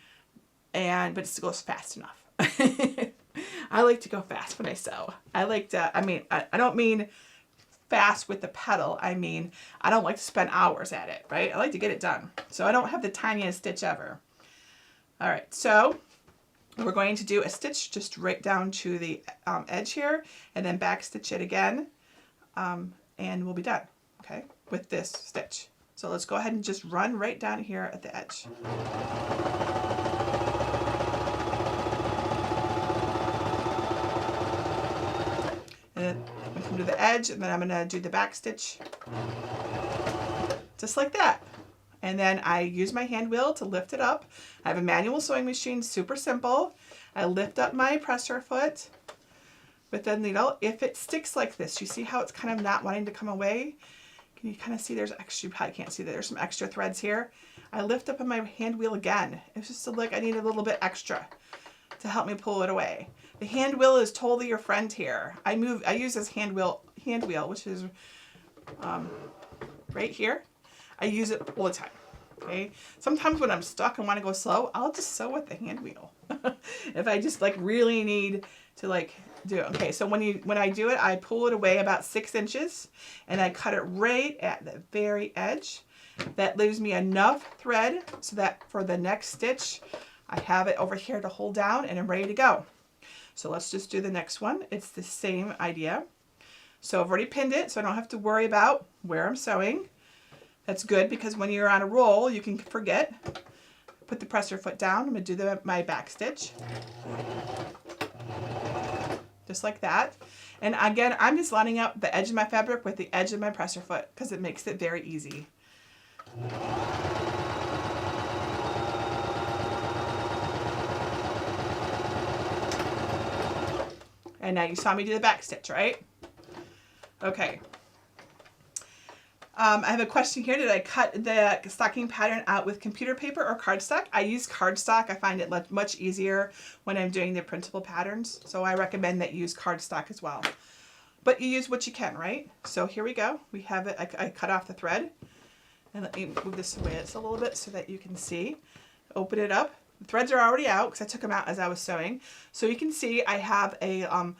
it goes fast enough. I like to go fast when I sew. I like to, I don't mean fast with the pedal. I mean, I don't like to spend hours at it, right? I like to get it done. So I don't have the tiniest stitch ever. All right, so we're going to do a stitch just right down to the edge here, and then back stitch it again, and we'll be done, okay, with this stitch. So let's go ahead and just run right down here at the edge. And then I'm going to come to the edge, and then I'm going to do the back stitch, just like that. And then I use my hand wheel to lift it up. I have a manual sewing machine, super simple. I lift up my presser foot with the needle. If it sticks like this, you see how it's kind of not wanting to come away? Can you kind of see there's extra, you probably can't see that there's some extra threads here. I lift up on my hand wheel again. It's just like I need a little bit extra to help me pull it away. The hand wheel is totally your friend here. I use this hand wheel, which is right here. I use it all the time, okay? Sometimes when I'm stuck and want to go slow, I'll just sew with the hand wheel. If I just like really need to like do it. Okay, so when I do it, I pull it away about 6 inches and I cut it right at the very edge. That leaves me enough thread so that for the next stitch, I have it over here to hold down and I'm ready to go. So let's just do the next one. It's the same idea. So I've already pinned it, so I don't have to worry about where I'm sewing. That's good because when you're on a roll, you can forget. Put the presser foot down. I'm going to do my back stitch. Just like that. And again, I'm just lining up the edge of my fabric with the edge of my presser foot because it makes it very easy. And now you saw me do the back stitch, right? Okay. I have a question here. Did I cut the stocking pattern out with computer paper or cardstock? I use cardstock. I find it much easier when I'm doing the printable patterns. So I recommend that you use cardstock as well. But you use what you can, right? So here we go. We have it. I cut off the thread. And let me move this away a little bit so that you can see. Open it up. threads are already out because I took them out as I was sewing. So you can see I have a,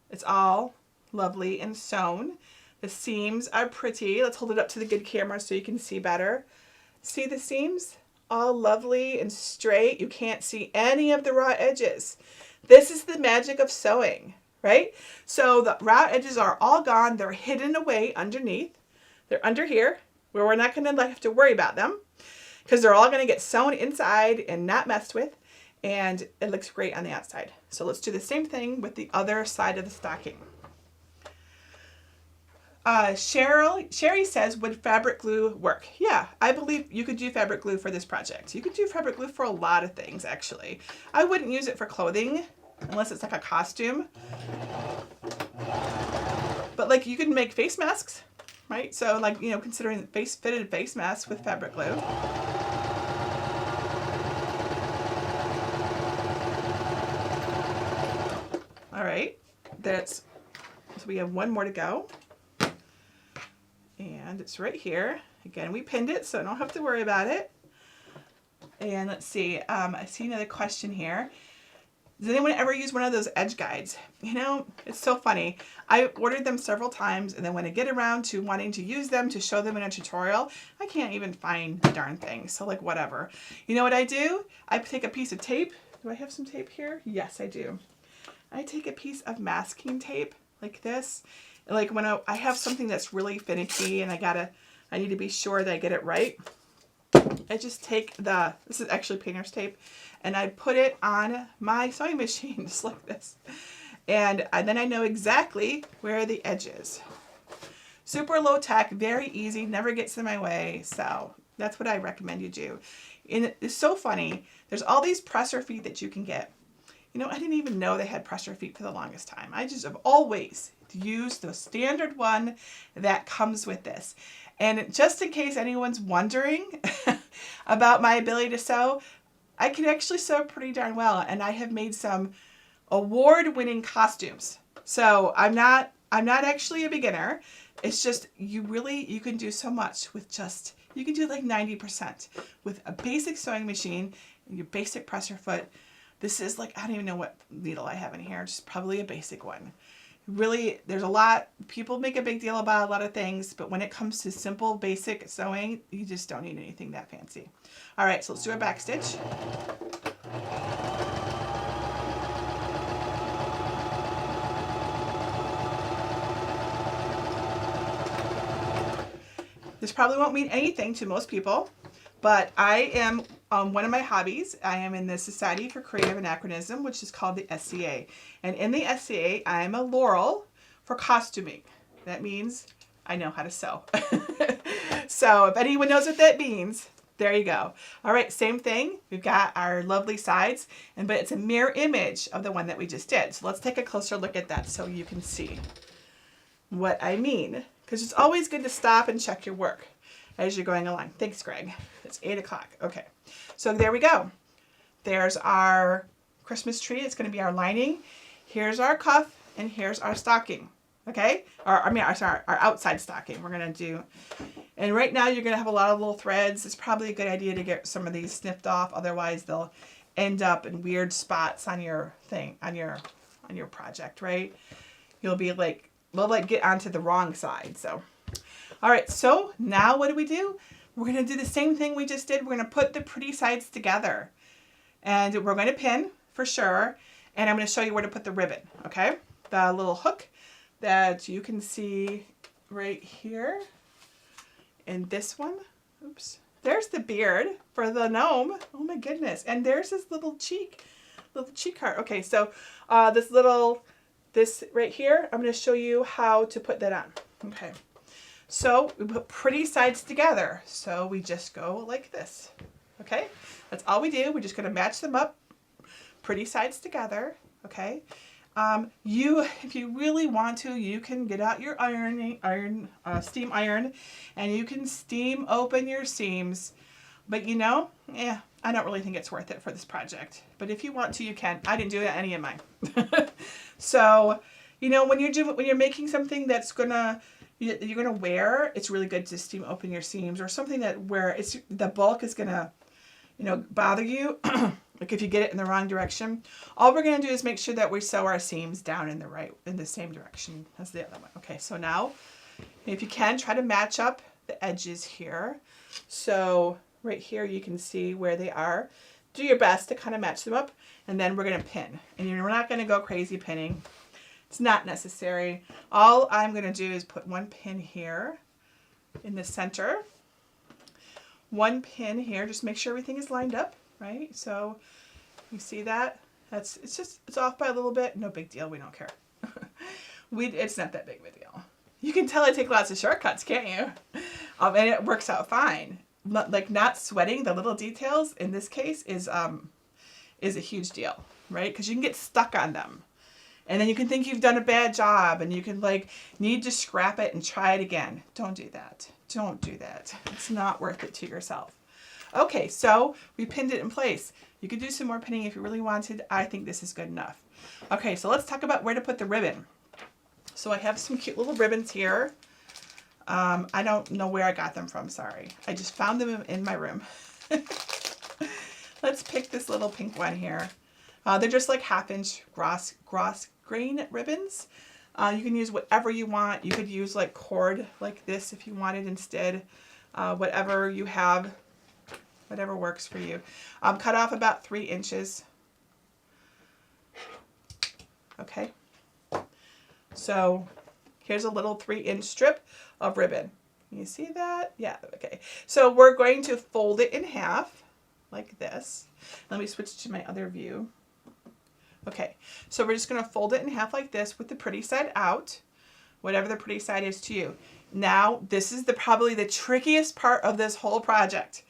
it's all lovely and sewn. The seams are pretty. Let's hold it up to the good camera so you can see better. See the seams? All lovely and straight. You can't see any of the raw edges. This is the magic of sewing, right? So the raw edges are all gone. They're hidden away underneath. They're under here where we're not going to have to worry about them because they're all going to get sewn inside and not messed with. And it looks great on the outside. So let's do the same thing with the other side of the stocking. Sherry says, would fabric glue work? Yeah, I believe you could do fabric glue for this project. You could do fabric glue for a lot of things, actually. I wouldn't use it for clothing unless it's like a costume. But like you can make face masks, right? So like, you know, considering fitted face masks with fabric glue. All right, so we have one more to go. And it's right here. Again, we pinned it, so I don't have to worry about it. And let's see, I see another question here. Does anyone ever use one of those edge guides? You know, it's so funny. I ordered them several times, and then when I get around to wanting to use them to show them in a tutorial, I can't even find the darn thing. So like, whatever. You know what I do? I take a piece of tape. Do I have some tape here? Yes, I do. I take a piece of masking tape like this. Like when I have something that's really finicky and I need to be sure that I get it right. I just take this is actually painter's tape, and I put it on my sewing machine just like this. And then I know exactly where the edge is. Super low tech, very easy, never gets in my way. So that's what I recommend you do. And it's so funny. There's all these presser feet that you can get. You know, I didn't even know they had presser feet for the longest time. I just have always used the standard one that comes with this. And just in case anyone's wondering about my ability to sew, I can actually sew pretty darn well. And I have made some award-winning costumes. So I'm not actually a beginner. It's just you can do so much with you can do like 90% with a basic sewing machine and your basic presser foot. This is like, I don't even know what needle I have in here. Just probably a basic one. Really, there's a lot, people make a big deal about a lot of things, but when it comes to simple, basic sewing, you just don't need anything that fancy. All right, so let's do a back stitch. This probably won't mean anything to most people, but I am, one of my hobbies, I am in the Society for Creative Anachronism, which is called the SCA. And in the SCA, I am a laurel for costuming. That means I know how to sew. So if anyone knows what that means, there you go. All right, same thing. We've got our lovely sides, but it's a mirror image of the one that we just did. So let's take a closer look at that so you can see what I mean. Because it's always good to stop and check your work as you're going along. Thanks, Greg. It's 8 o'clock. Okay, so there we go. There's our Christmas tree. It's going to be our lining. Here's our cuff, and here's our stocking. Okay, our outside stocking. We're going to do, and right now you're going to have a lot of little threads. It's probably a good idea to get some of these snipped off. Otherwise, they'll end up in weird spots on your thing, on your project, right? You'll be like, they'll like get onto the wrong side. So, all right. So now what do? We're going to do the same thing we just did. We're going to put the pretty sides together, and we're going to pin for sure. And I'm going to show you where to put the ribbon. Okay, the little hook that you can see right here. And this one, oops, there's the beard for the gnome. Oh my goodness. And there's his little cheek heart. Okay, so this right here, I'm going to show you how to put that on. Okay, so we put pretty sides together. So we just go like this. Okay, that's all we do. We're just going to match them up, pretty sides together. Okay. If you really want to, you can get out your steam iron, and you can steam open your seams. But you know, I don't really think it's worth it for this project. But if you want to, you can. I didn't do any of mine. So, you know, when you're making something that's you're gonna wear, it's really good to steam open your seams, or something that where the bulk is gonna, bother you. Like if you get it in the wrong direction, all we're going to do is make sure that we sew our seams down in the same direction as the other one. Okay, so now if you can, try to match up the edges here. So right here you can see where they are. Do your best to kind of match them up, and then we're going to pin. And we're not going to go crazy pinning. It's not necessary. All I'm going to do is put one pin here in the center. One pin here, just make sure everything is lined up, right? So you see that? It's off by a little bit. No big deal. We don't care. It's not that big of a deal. You can tell I take lots of shortcuts, can't you? And it works out fine. Like not sweating the little details in this case is a huge deal, right? Because you can get stuck on them. And then you can think you've done a bad job and you can like need to scrap it and try it again. Don't do that. Don't do that. It's not worth it to yourself. Okay, so we pinned it in place. You could do some more pinning if you really wanted. I think this is good enough. Okay, so let's talk about where to put the ribbon. So I have some cute little ribbons here. I don't know where I got them from, sorry. I just found them in my room. Let's pick this little pink one here. They're just like 1/2-inch gross grain ribbons. You can use whatever you want. You could use like cord like this if you wanted instead. Whatever you have, whatever works for you. Cut off about 3 inches. Okay. So here's a little 3-inch strip of ribbon. You see that? Yeah, okay. So we're going to fold it in half like this. Let me switch to my other view. Okay, so we're just going to fold it in half like this with the pretty side out, whatever the pretty side is to you. Now, this is probably the trickiest part of this whole project.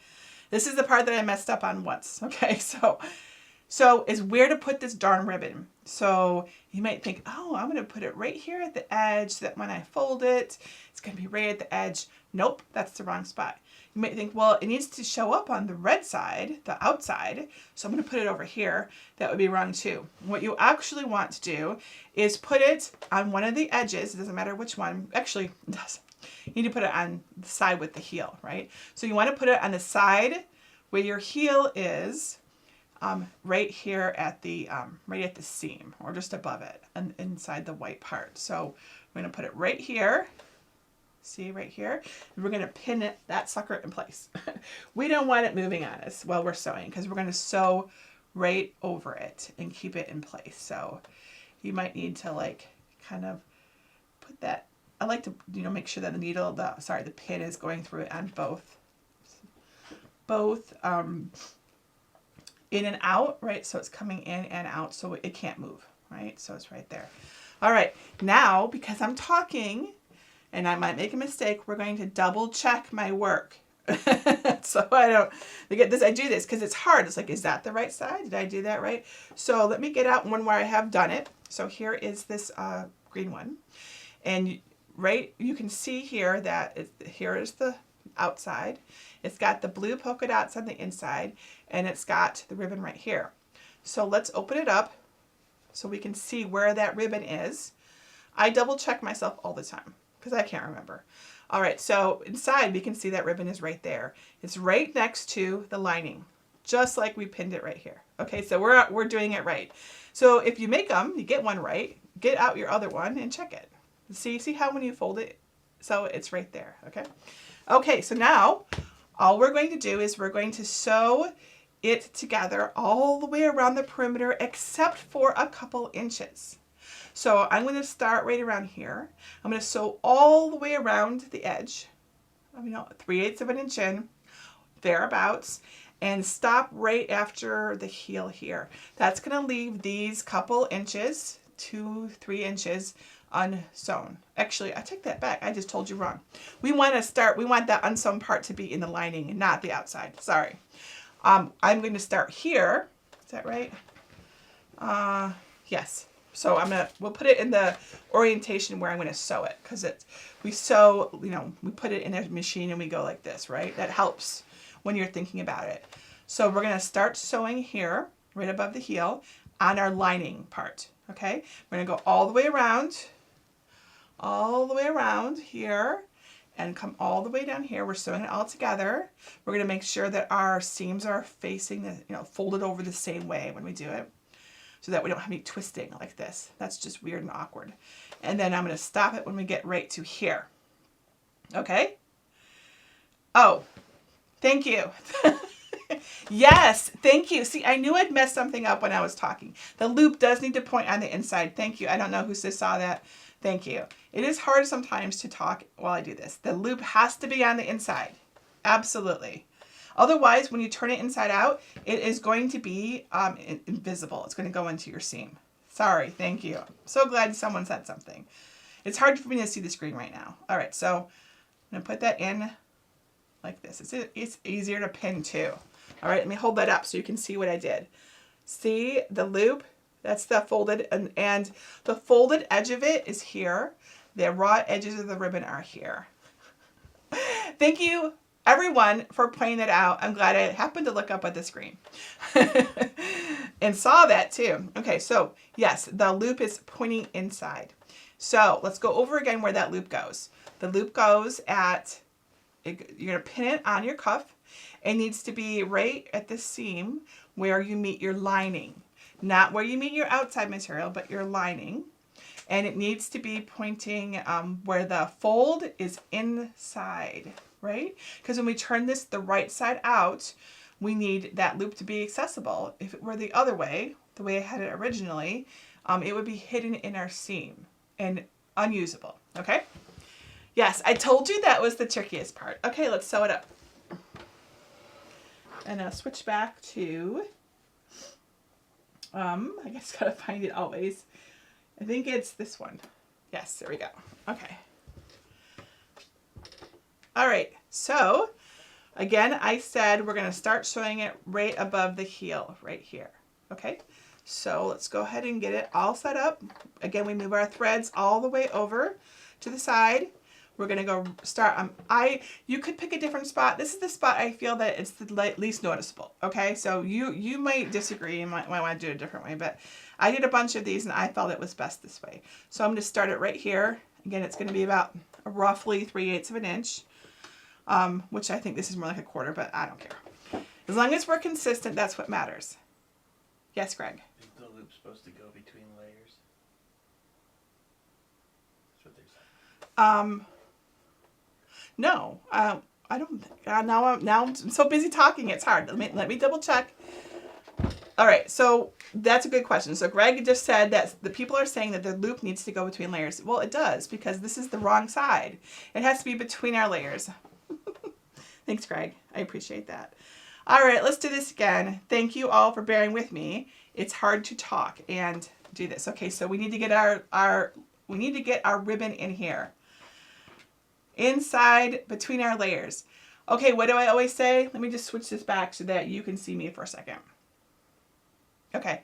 This is the part that I messed up on once. Okay, so is where to put this darn ribbon. So you might think, oh, I'm going to put it right here at the edge so that when I fold it, it's going to be right at the edge. Nope, that's the wrong spot. You might think, well, it needs to show up on the red side, the outside, so I'm going to put it over here. That would be wrong too. What you actually want to do is put it on one of the edges. It doesn't matter which one. Actually, it does. You need to put it on the side with the heel, right? So you want to put it on the side where your heel is, right here at the right at the seam, or just above it and inside the white part. So we're going to put it right here. See right here? And we're going to pin that sucker in place. We don't want it moving on us while we're sewing because we're going to sew right over it and keep it in place. So you might need to like kind of put that. I like to, make sure that the pin is going through it on both in and out, right? So it's coming in and out so it can't move, right? So it's right there. All right, now because I'm talking and I might make a mistake, we're going to double check my work. So I don't get this. I do this because it's hard. It's like, is that the right side? Did I do that right? So let me get out one where I have done it. So here is this green one. And you can see here that here is the outside. It's got the blue polka dots on the inside, and it's got the ribbon right here. So let's open it up so we can see where that ribbon is. I double check myself all the time because I can't remember. All right, so inside we can see that ribbon is right there. It's right next to the lining, just like we pinned it right here. Okay, so we're doing it right. So if you make them, you get one right, get out your other one and check it. See how when you fold it, so it's right there, okay? Okay, so now all we're going to do is we're going to sew it together all the way around the perimeter except for a couple inches. So I'm going to start right around here. I'm going to sew all the way around the edge, 3/8 of an inch in, thereabouts, and stop right after the heel here. That's going to leave these couple inches, 2-3 inches, unsewn. Actually, I take that back. I just told you wrong. We want that unsewn part to be in the lining and not the outside. Sorry. I'm going to start here. Is that right? Yes. So we'll put it in the orientation where I'm going to sew it because we put it in a machine and we go like this, right? That helps when you're thinking about it. So we're going to start sewing here, right above the heel, on our lining part. Okay? We're going to go all the way around here, and come all the way down here. We're sewing it all together. We're going to make sure that our seams are facing, folded over the same way when we do it, so that we don't have any twisting like this. That's just weird and awkward. And then I'm going to stop it when we get right to here. Okay? Oh, thank you. Yes, thank you. See, I knew I'd messed something up when I was talking. The loop does need to point on the inside. Thank you. I don't know who saw that. Thank you. It is hard sometimes to talk while I do this. The loop has to be on the inside. Absolutely. Otherwise, when you turn it inside out, it is going to be invisible. It's going to go into your seam. Sorry. Thank you. I'm so glad someone said something. It's hard for me to see the screen right now. All right, so I'm going to put that in like this. It's easier to pin too. All right, let me hold that up so you can see what I did. See the loop? That's the folded, and the folded edge of it is here. The raw edges of the ribbon are here. Thank you, everyone, for pointing that out. I'm glad I happened to look up at the screen and saw that too. Okay, so yes, the loop is pointing inside. So let's go over again where that loop goes. The loop goes at, you're going to pin it on your cuff. It needs to be right at the seam where you meet your lining. Not where you meet your outside material, but your lining. And it needs to be pointing where the fold is inside, right? Because when we turn this the right side out, we need that loop to be accessible. If it were the other way, the way I had it originally, it would be hidden in our seam and unusable, okay? Yes, I told you that was the trickiest part. Okay, let's sew it up. And I'll switch back to, I guess gotta find it always. I think it's this one. Yes, there we go. Okay. All right, so again, I said we're gonna start sewing it right above the heel, right here. Okay, so let's go ahead and get it all set up. Again, we move our threads all the way over to the side. We're gonna go start, you could pick a different spot. This is the spot I feel that it's the least noticeable, okay? So you might disagree, you might want to do it a different way, but I did a bunch of these and I felt it was best this way. So I'm gonna start it right here. Again, it's gonna be about roughly 3/8 of an inch, which I think this is more like a quarter, but I don't care. As long as we're consistent, that's what matters. Yes, Greg? Is the loop supposed to go between layers? That's what they're saying. No, I don't. Now I'm so busy talking, it's hard. Let me double check. All right, so that's a good question. So Greg just said that the people are saying that the loop needs to go between layers. Well, it does, because this is the wrong side. It has to be between our layers. Thanks, Greg. I appreciate that. All right, let's do this again. Thank you all for bearing with me. It's hard to talk and do this. Okay, so we need to get our ribbon in here. Inside between our layers. Okay, what do I always say? Let me just switch this back so that you can see me for a second. Okay,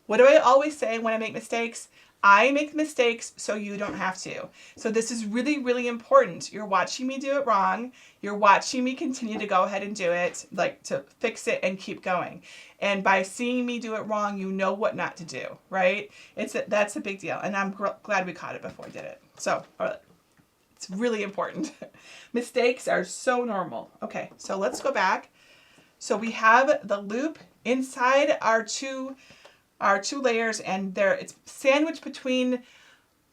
what do I always say when I make mistakes? I make mistakes so you don't have to. So this is really, really important. You're watching me do it wrong. You're watching me continue to go ahead and do it, like to fix it and keep going. And by seeing me do it wrong, you know what not to do, right? That's a big deal. And I'm glad we caught it before we did it. So, all right. It's really important. Mistakes are so normal. Okay, so let's go back. So we have the loop inside our two layers, and it's sandwiched between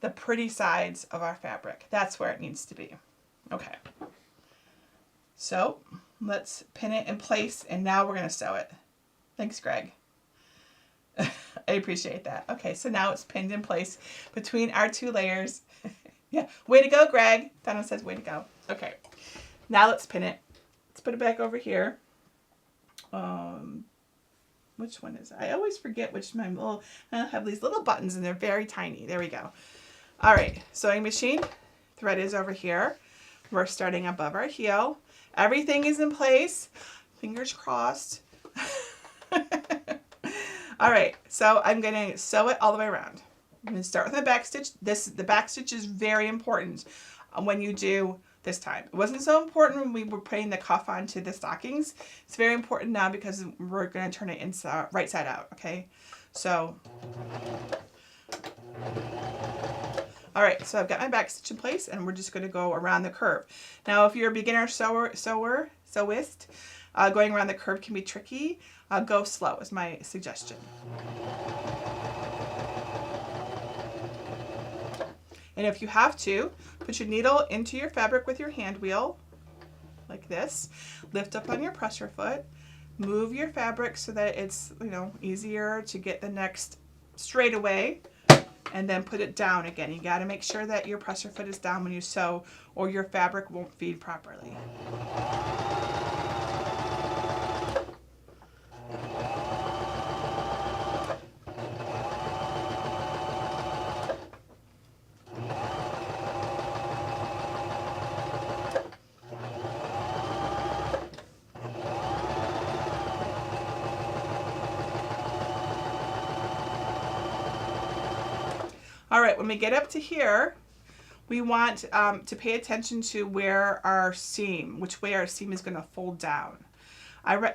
the pretty sides of our fabric. That's where it needs to be. Okay. So let's pin it in place, and now we're gonna sew it. Thanks, Greg. I appreciate that. Okay, so now it's pinned in place between our two layers. Yeah, way to go, Greg. Donna says, way to go. Okay, now let's pin it. Let's put it back over here. Which one is it? I always forget which my little, I have these little buttons and they're very tiny. There we go. All right, sewing machine. Thread is over here. We're starting above our heel. Everything is in place. Fingers crossed. All right, so I'm gonna sew it all the way around. I'm going to start with my back stitch. The back stitch is very important when you do this time. It wasn't so important when we were putting the cuff onto the stockings. It's very important now because we're going to turn it inside, right side out, okay? So, all All right, so I've got my back stitch in place, and we're just going to go around the curve. Now, if you're a beginner sewist, going around the curve can be tricky. Go slow is my suggestion. And if you have to, put your needle into your fabric with your hand wheel, like this. Lift up on your presser foot. Move your fabric so that it's, easier to get the next straightaway. And then put it down again. You got to make sure that your presser foot is down when you sew, or your fabric won't feed properly. All right, when we get up to here, we want to pay attention to where our seam, which way our seam is going to fold down.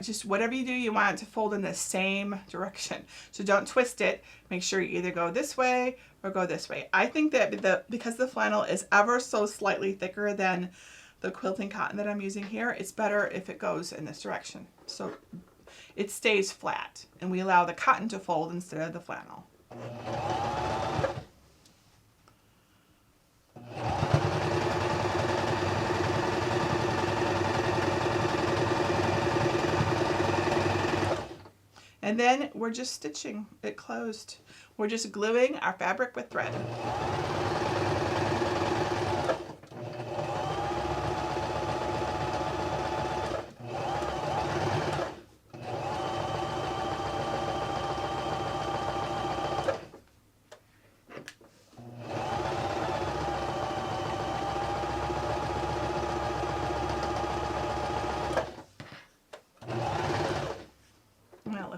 Just whatever you do, you want it to fold in the same direction. So don't twist it. Make sure you either go this way or go this way. I think that because the flannel is ever so slightly thicker than the quilting cotton that I'm using here, it's better if it goes in this direction. So it stays flat, and we allow the cotton to fold instead of the flannel. And then we're just stitching it closed. We're just gluing our fabric with thread.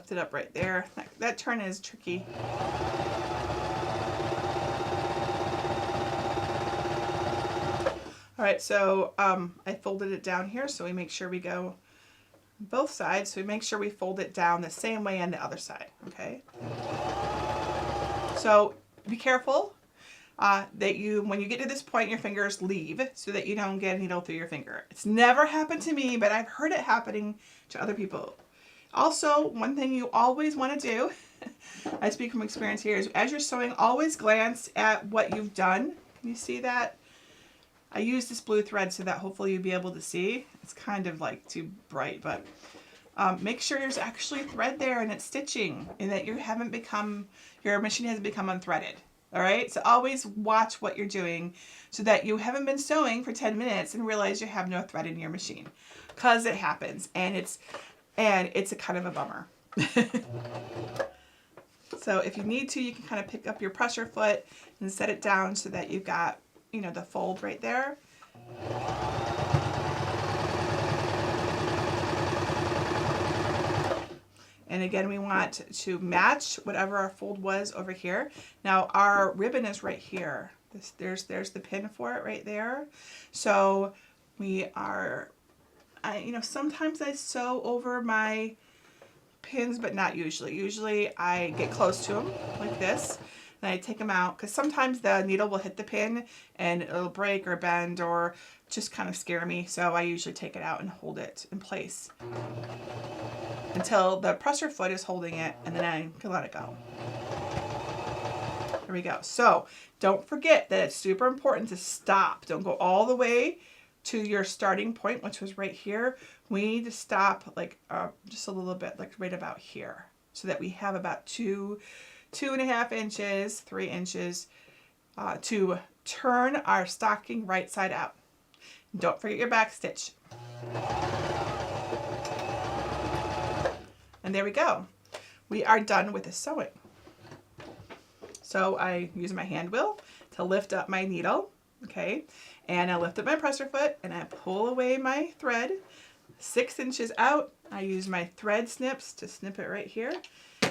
It up right there. That turn is tricky. All right, so I folded it down here, so we make sure we go both sides. So we make sure we fold it down the same way on the other side, okay? So be careful that when you get to this point, your fingers leave so that you don't get a needle through your finger. It's never happened to me, but I've heard it happening to other people. Also, one thing you always want to do, I speak from experience here, is as you're sewing, always glance at what you've done. Can you see that? I use this blue thread so that hopefully you'll be able to see. It's kind of like too bright, but make sure there's actually thread there and it's stitching, and that your machine hasn't become unthreaded. All right, so always watch what you're doing so that you haven't been sewing for 10 minutes and realize you have no thread in your machine, because it happens, and it's a kind of a bummer. So if you need to, you can kind of pick up your presser foot and set it down so that you've got, the fold right there. And again, we want to match whatever our fold was over here. Now our ribbon is right here. There's the pin for it right there. So we are, sometimes I sew over my pins, but not usually. Usually I get close to them like this, and I take them out, because sometimes the needle will hit the pin and it'll break or bend or just kind of scare me. So I usually take it out and hold it in place until the presser foot is holding it, and then I can let it go. There we go. So don't forget that it's super important to stop. Don't go all the way to your starting point, which was right here. We need to stop like just a little bit, like right about here, so that we have about 2.5 inches, 3 inches to turn our stocking right side out. Don't forget your back stitch. And there we go. We are done with the sewing. So I use my hand wheel to lift up my needle, okay? And I lift up my presser foot and I pull away my thread 6 inches out. I use my thread snips to snip it right here.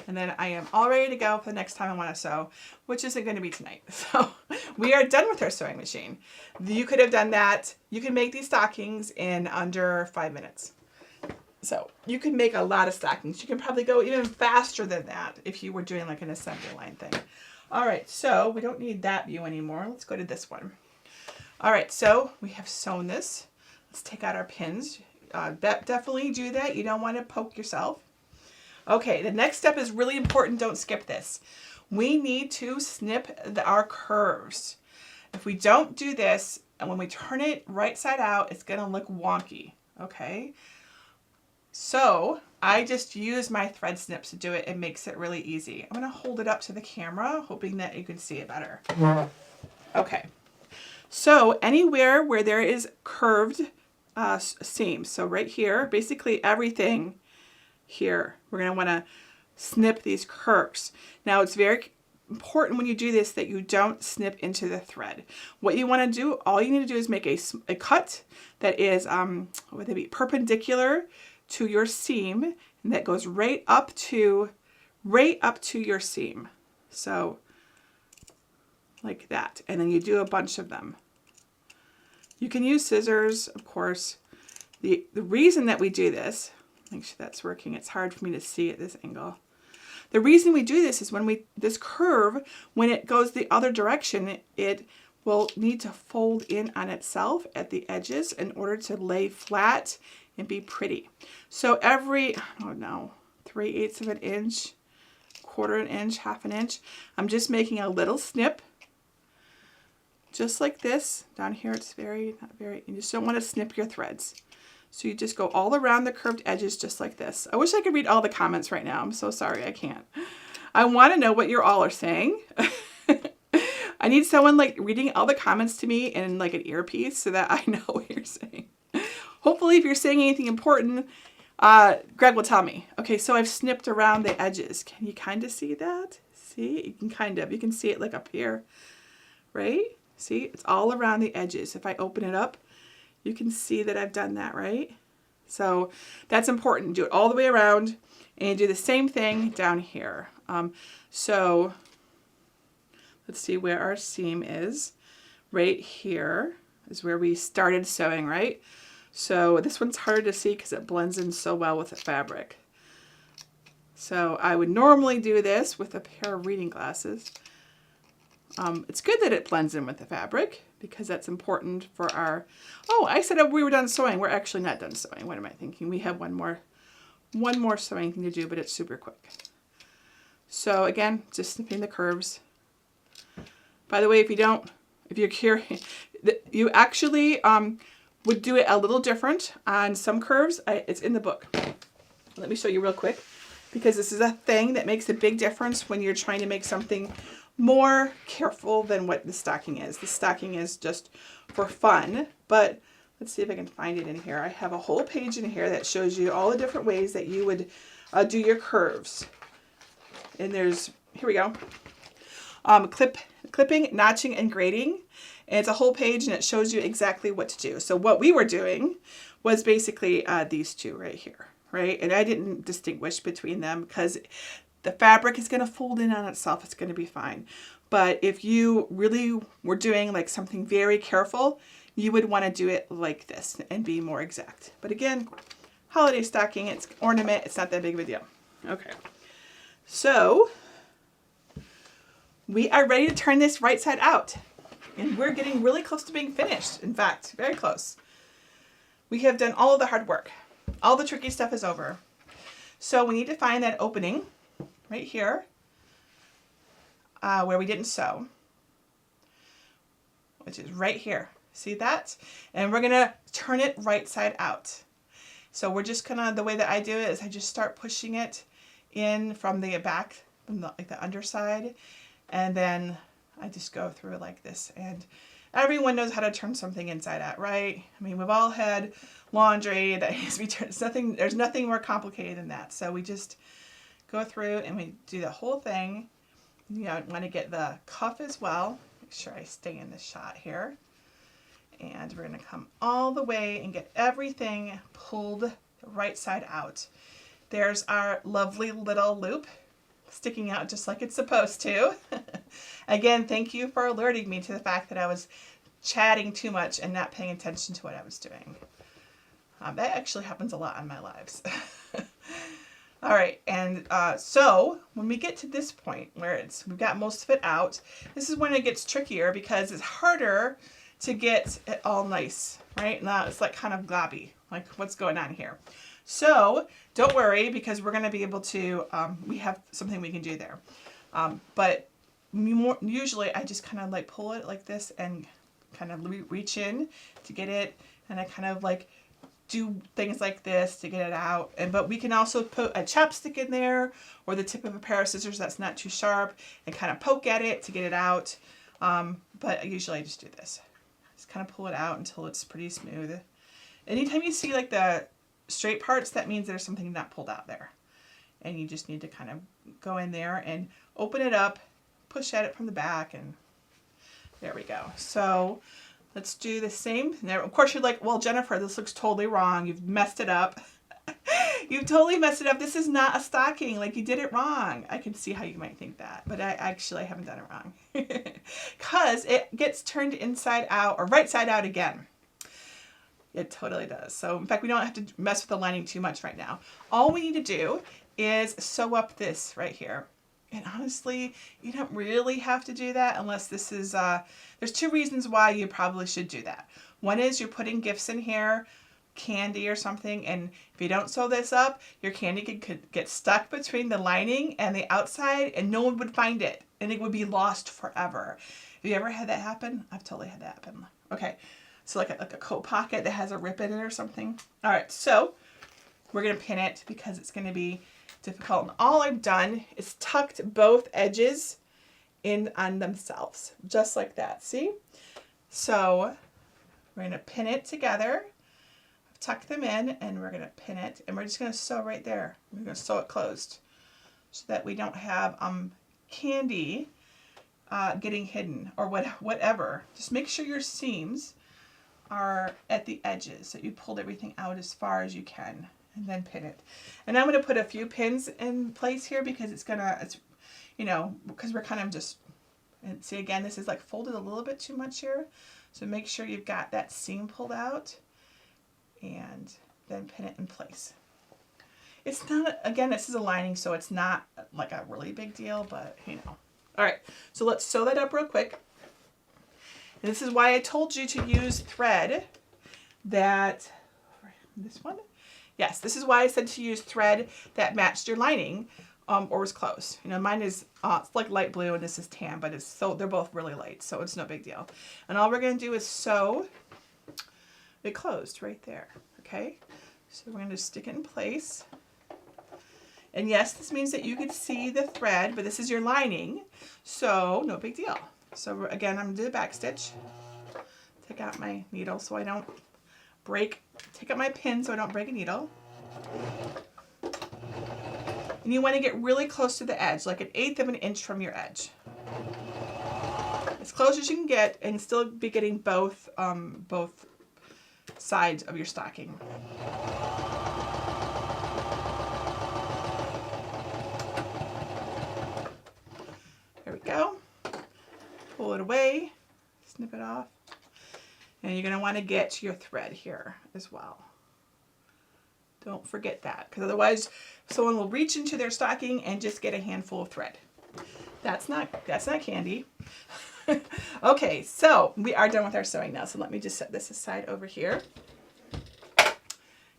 And then I am all ready to go for the next time I want to sew, which isn't going to be tonight. So we are done with our sewing machine. You could have done that. You can make these stockings in under 5 minutes. So you can make a lot of stockings. You can probably go even faster than that if you were doing like an assembly line thing. All right, so we don't need that view anymore. Let's go to this one. All right, so we have sewn this. Let's take out our pins. Definitely do that. You don't want to poke yourself. Okay, the next step is really important. Don't skip this. We need to snip our curves. If we don't do this, and when we turn it right side out, it's going to look wonky, okay? So I just use my thread snips to do it. It makes it really easy. I'm going to hold it up to the camera, hoping that you can see it better. Okay. So anywhere where there is curved seams, so right here, basically everything here, we're going to want to snip these curves. Now it's very important when you do this that you don't snip into the thread. What you want to do, all you need to do is make a cut that is what would they be, perpendicular to your seam, and that goes right up to your seam. So like that, and then you do a bunch of them. You can use scissors, of course. The reason that we do this, make sure that's working. It's hard for me to see at this angle. The reason we do this is this curve, when it goes the other direction, it will need to fold in on itself at the edges in order to lay flat and be pretty. So every, 3/8 of an inch, 1/4 inch, 1/2 inch, I'm just making a little snip, just like this. Down here it's not very, you just don't want to snip your threads. So you just go all around the curved edges just like this. I wish I could read all the comments right now. I'm so sorry I can't. I want to know what you all are saying. I need someone like reading all the comments to me in like an earpiece so that I know what you're saying. Hopefully if you're saying anything important, Greg will tell me. Okay, so I've snipped around the edges. Can you kind of see that? See, you can see it like up here, right? See, it's all around the edges. If I open it up, you can see that I've done that, right? So that's important. Do it all the way around, and you do the same thing down here. So let's see where our seam is. Right here is where we started sewing, right? So this one's harder to see because it blends in so well with the fabric. So I would normally do this with a pair of reading glasses. It's good that it blends in with the fabric because that's important for our, oh, I said we were done sewing. We're actually not done sewing. What am I thinking? We have one more sewing thing to do, but it's super quick. So again, just snipping the curves. By the way, if you're curious, you actually would do it a little different on some curves. It's in the book. Let me show you real quick, because this is a thing that makes a big difference when you're trying to make something more careful than what the stocking is. The stocking is just for fun, but let's see if I can find it in here. I have a whole page in here that shows you all the different ways that you would do your curves. And there's, here we go, clipping, notching, and grading. And it's a whole page and it shows you exactly what to do. So what we were doing was basically these two right here, right? And I didn't distinguish between them because the fabric is going to fold in on itself. It's going to be fine. But if you really were doing like something very careful, you would want to do it like this and be more exact. But again, holiday stocking, it's ornament. It's not that big of a deal. Okay. So we are ready to turn this right side out. And we're getting really close to being finished. In fact, very close. We have done all of the hard work. All the tricky stuff is over. So we need to find that opening right here where we didn't sew, which is right here. See that? And we're going to turn it right side out. So we're just going to, the way that I do it is I just start pushing it in from the back, from like the underside, and then I just go through like this. And everyone knows how to turn something inside out, right? I mean, we've all had laundry that needs to be turned. There's nothing more complicated than that. So we just go through and we do the whole thing. You know, want to get the cuff as well. Make sure I stay in the shot here. And we're going to come all the way and get everything pulled right side out. There's our lovely little loop sticking out just like it's supposed to. Again, thank you for alerting me to the fact that I was chatting too much and not paying attention to what I was doing. That actually happens a lot in my lives. All right, and so when we get to this point where we've got most of it out, this is when it gets trickier because it's harder to get it all nice, right? Now it's like kind of globby, like what's going on here. So don't worry because we're going to be able to, we have something we can do there. But usually I just kind of like pull it like this and kind of reach in to get it, and I kind of like do things like this to get it out. But we can also put a chopstick in there or the tip of a pair of scissors that's not too sharp and kind of poke at it to get it out. But usually I just do this. Just kind of pull it out until it's pretty smooth. Anytime you see like the straight parts, that means there's something not pulled out there. And you just need to kind of go in there and open it up, push at it from the back, and there we go. So let's do the same. Now, of course, you're like, well, Jennifer, this looks totally wrong. You've messed it up. You've totally messed it up. This is not a stocking. Like, you did it wrong. I can see how you might think that, but I haven't done it wrong. Because it gets turned inside out or right side out again. It totally does. So, in fact, we don't have to mess with the lining too much right now. All we need to do is sew up this right here. And honestly, you don't really have to do that unless this is, there's two reasons why you probably should do that. One is you're putting gifts in here, candy or something, and if you don't sew this up, your candy could get stuck between the lining and the outside and no one would find it and it would be lost forever. Have you ever had that happen? I've totally had that happen. Okay, so like a coat pocket that has a rip in it or something. All right, so we're going to pin it because it's going to be difficult. And all I've done is tucked both edges in on themselves, just like that. See? So we're going to pin it together, tuck them in, and we're going to pin it, and we're just going to sew right there. We're going to sew it closed so that we don't have candy getting hidden or whatever. Just make sure your seams are at the edges, so you pulled everything out as far as you can. And then pin it. And I'm going to put a few pins in place here because it's you know, because we're kind of just, and see again, this is like folded a little bit too much here. So make sure you've got that seam pulled out and then pin it in place. It's not, again, this is a lining, so it's not like a really big deal, but you know. All right, so let's sew that up real quick. And this is why I told you to use thread that, this one? Yes, this is why I said to use thread that matched your lining or was close. You know, mine is it's like light blue and this is tan, but they're both really light, so it's no big deal. And all we're going to do is sew it closed right there. Okay, so we're going to stick it in place. And yes, this means that you could see the thread, but this is your lining, so no big deal. So again, I'm going to do the back stitch. Take out my needle so I don't take out my pin so I don't break a needle. And you want to get really close to the edge, like 1/8 of an inch from your edge. As close as you can get and still be getting both sides of your stocking. There we go. Pull it away, snip it off. And you're going to want to get your thread here as well. Don't forget that, because otherwise someone will reach into their stocking and just get a handful of thread. That's not candy. Okay, so we are done with our sewing now. So let me just set this aside over here.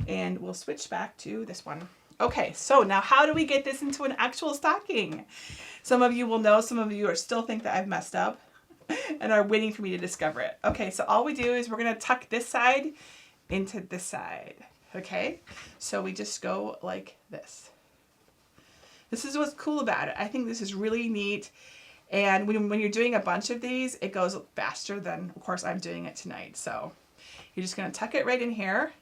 And we'll switch back to this one. Okay, so now how do we get this into an actual stocking? Some of you will know, some of you still think that I've messed up and are waiting for me to discover it. Okay, so all we do is we're going to tuck this side into this side. Okay, so we just go like this. This is what's cool about it. I think this is really neat. And when you're doing a bunch of these, it goes faster than, of course, I'm doing it tonight. So you're just going to tuck it right in here.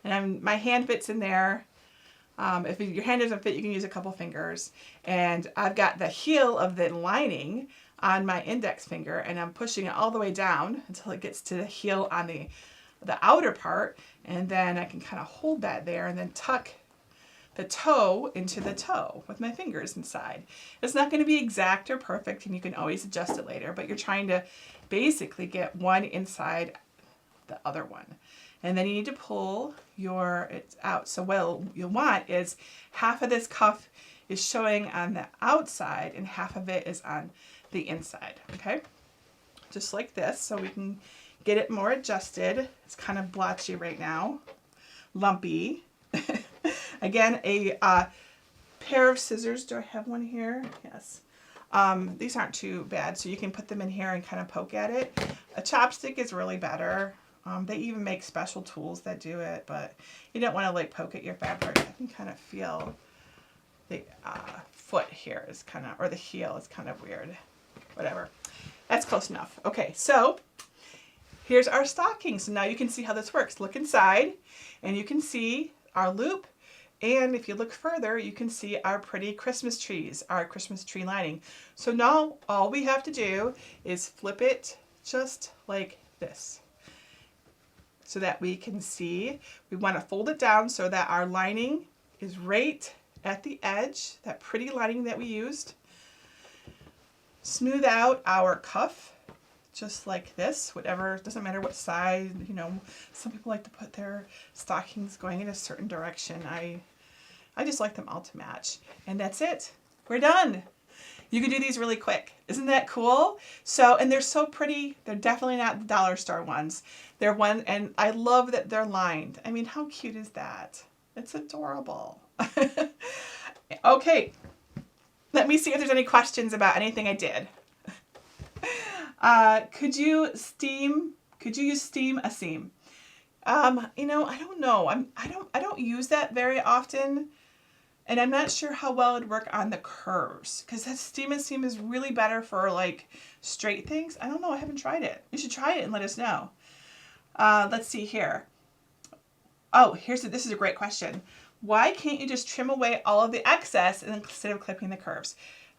And my hand fits in there. If your hand doesn't fit, you can use a couple fingers. And I've got the heel of the lining on my index finger, and I'm pushing it all the way down until it gets to the heel on the outer part. And then I can kind of hold that there and then tuck the toe into the toe with my fingers inside. It's not going to be exact or perfect, and you can always adjust it later, but you're trying to basically get one inside the other one. And then you need to pull it out. So what you'll want is half of this cuff is showing on the outside and half of it is on the inside, okay? Just like this, so we can get it more adjusted. It's kind of blotchy right now, lumpy. Again, a pair of scissors. Do I have one here? Yes. These aren't too bad, so you can put them in here and kind of poke at it. A chopstick is really better. They even make special tools that do it, but you don't want to like poke at your fabric. I can kind of feel the foot here is kind of, or the heel is kind of weird. Whatever. That's close enough. Okay, so here's our stocking. So now you can see how this works. Look inside and you can see our loop. And if you look further, you can see our pretty Christmas trees, our Christmas tree lining. So now all we have to do is flip it just like this so that we can see. We want to fold it down so that our lining is right at the edge, that pretty lining that we used. Smooth out our cuff just like this, whatever, it doesn't matter what size, you know, some people like to put their stockings going in a certain direction. I just like them all to match. And that's it. We're done. You can do these really quick. Isn't that cool? So, and they're so pretty. They're definitely not the dollar store ones. They're one, and I love that they're lined. I mean, how cute is that? It's adorable. Okay. Let me see if there's any questions about anything I did. Could you use steam a seam? You know, I don't know. I don't use that very often. And I'm not sure how well it'd work on the curves, because that steam and seam is really better for like straight things. I don't know. I haven't tried it. You should try it and let us know. Let's see here. Oh, this is a great question. Why can't you just trim away all of the excess instead of clipping the curves?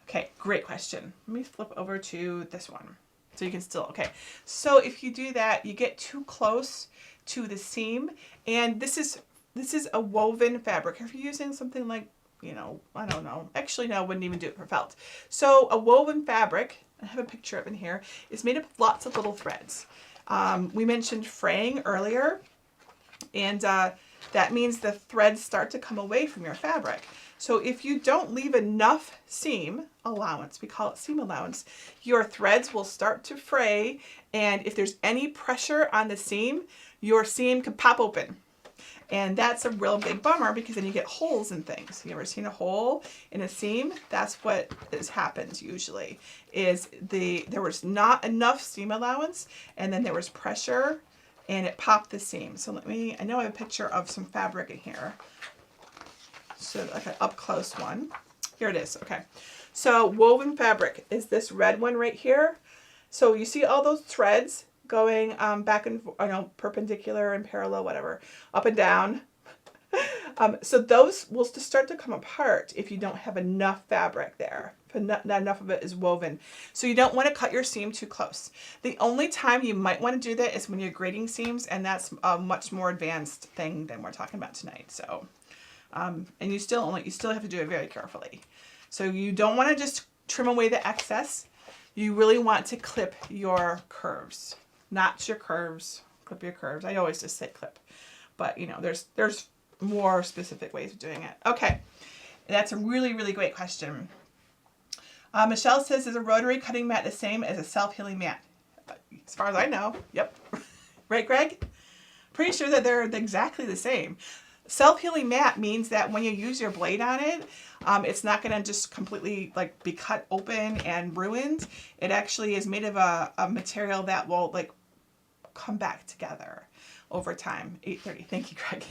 Okay, great question. Let me flip over to this one. So you can still, okay. So if you do that, you get too close to the seam, and this is a woven fabric. If you're using something like, you know, I don't know. Actually, no, I wouldn't even do it for felt. So a woven fabric, I have a picture of it in here, is made up of lots of little threads. We mentioned fraying earlier, and that means the threads start to come away from your fabric. So if you don't leave enough seam allowance, we call it seam allowance, your threads will start to fray, and if there's any pressure on the seam, your seam could pop open. And that's a real big bummer, because then you get holes in things. You ever seen a hole in a seam? That's what happens usually, is there was not enough seam allowance, and then there was pressure, and it popped the seam. So I know I have a picture of some fabric in here. So like an up close one. Here it is, okay. So woven fabric is this red one right here. So you see all those threads going back and forth, perpendicular and parallel, whatever, up and down. So those will start to come apart if you don't have enough fabric there. Not enough of it is woven. So you don't want to cut your seam too close. The only time you might want to do that is when you're grading seams, and that's a much more advanced thing than we're talking about tonight. So, and you still have to do it very carefully. So you don't want to just trim away the excess. You really want to clip your curves. Not your curves, clip your curves. I always just say clip, but you know, there's more specific ways of doing it. Okay, that's a really, really great question. Michelle says, is a rotary cutting mat the same as a self-healing mat? As far as I know, yep. Right, Greg? Pretty sure that they're exactly the same. Self-healing mat means that when you use your blade on it, it's not going to just completely like be cut open and ruined. It actually is made of a material that will like come back together over time. 8:30. Thank you, Greg.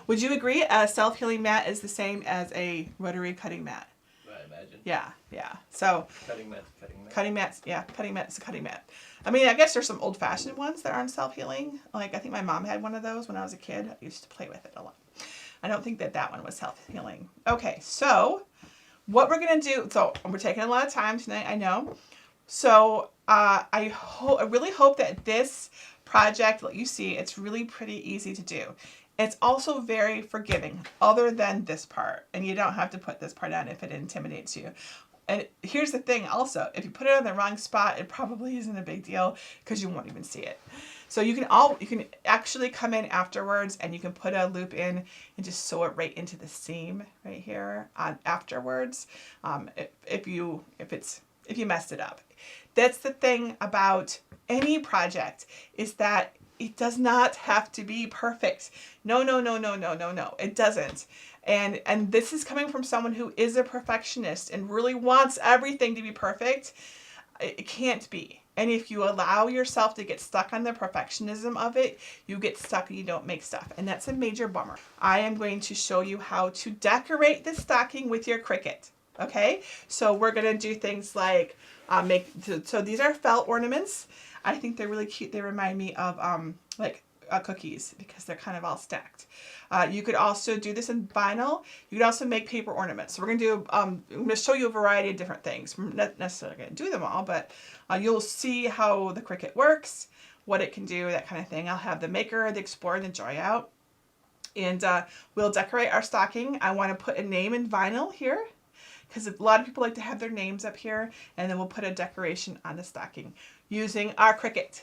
Would you agree a self-healing mat is the same as a rotary cutting mat? I imagine. Yeah. So Cutting mat. cutting mats, yeah, cutting mat is a cutting mat. I mean, I guess there's some old-fashioned ones that aren't self-healing. Like I think my mom had one of those when I was a kid. I used to play with it a lot. I don't think that one was self-healing. Okay, so what we're gonna do, so we're taking a lot of time tonight, I know. So I really hope that this project, let you see, it's really pretty easy to do. It's also very forgiving, other than this part. And you don't have to put this part on if it intimidates you. And here's the thing also, if you put it on the wrong spot, it probably isn't a big deal because you won't even see it. So you can actually come in afterwards and you can put a loop in and just sew it right into the seam right here on afterwards. If you messed it up. That's the thing about any project, is that it does not have to be perfect. No, no, no, no, no, no, no. It doesn't. And this is coming from someone who is a perfectionist and really wants everything to be perfect. It can't be. And if you allow yourself to get stuck on the perfectionism of it, you get stuck and you don't make stuff. And that's a major bummer. I am going to show you how to decorate the stocking with your Cricut. Okay? So we're going to do things like so these are felt ornaments. I think they're really cute. They remind me of cookies because they're kind of all stacked. You could also do this in vinyl. You could also make paper ornaments. So we're going to do, I'm going to show you a variety of different things. I'm not necessarily going to do them all, but you'll see how the Cricut works, what it can do, that kind of thing. I'll have the Maker, the Explorer, and the Joy out. And we'll decorate our stocking. I want to put a name in vinyl here, because a lot of people like to have their names up here, and then we'll put a decoration on the stocking using our Cricut.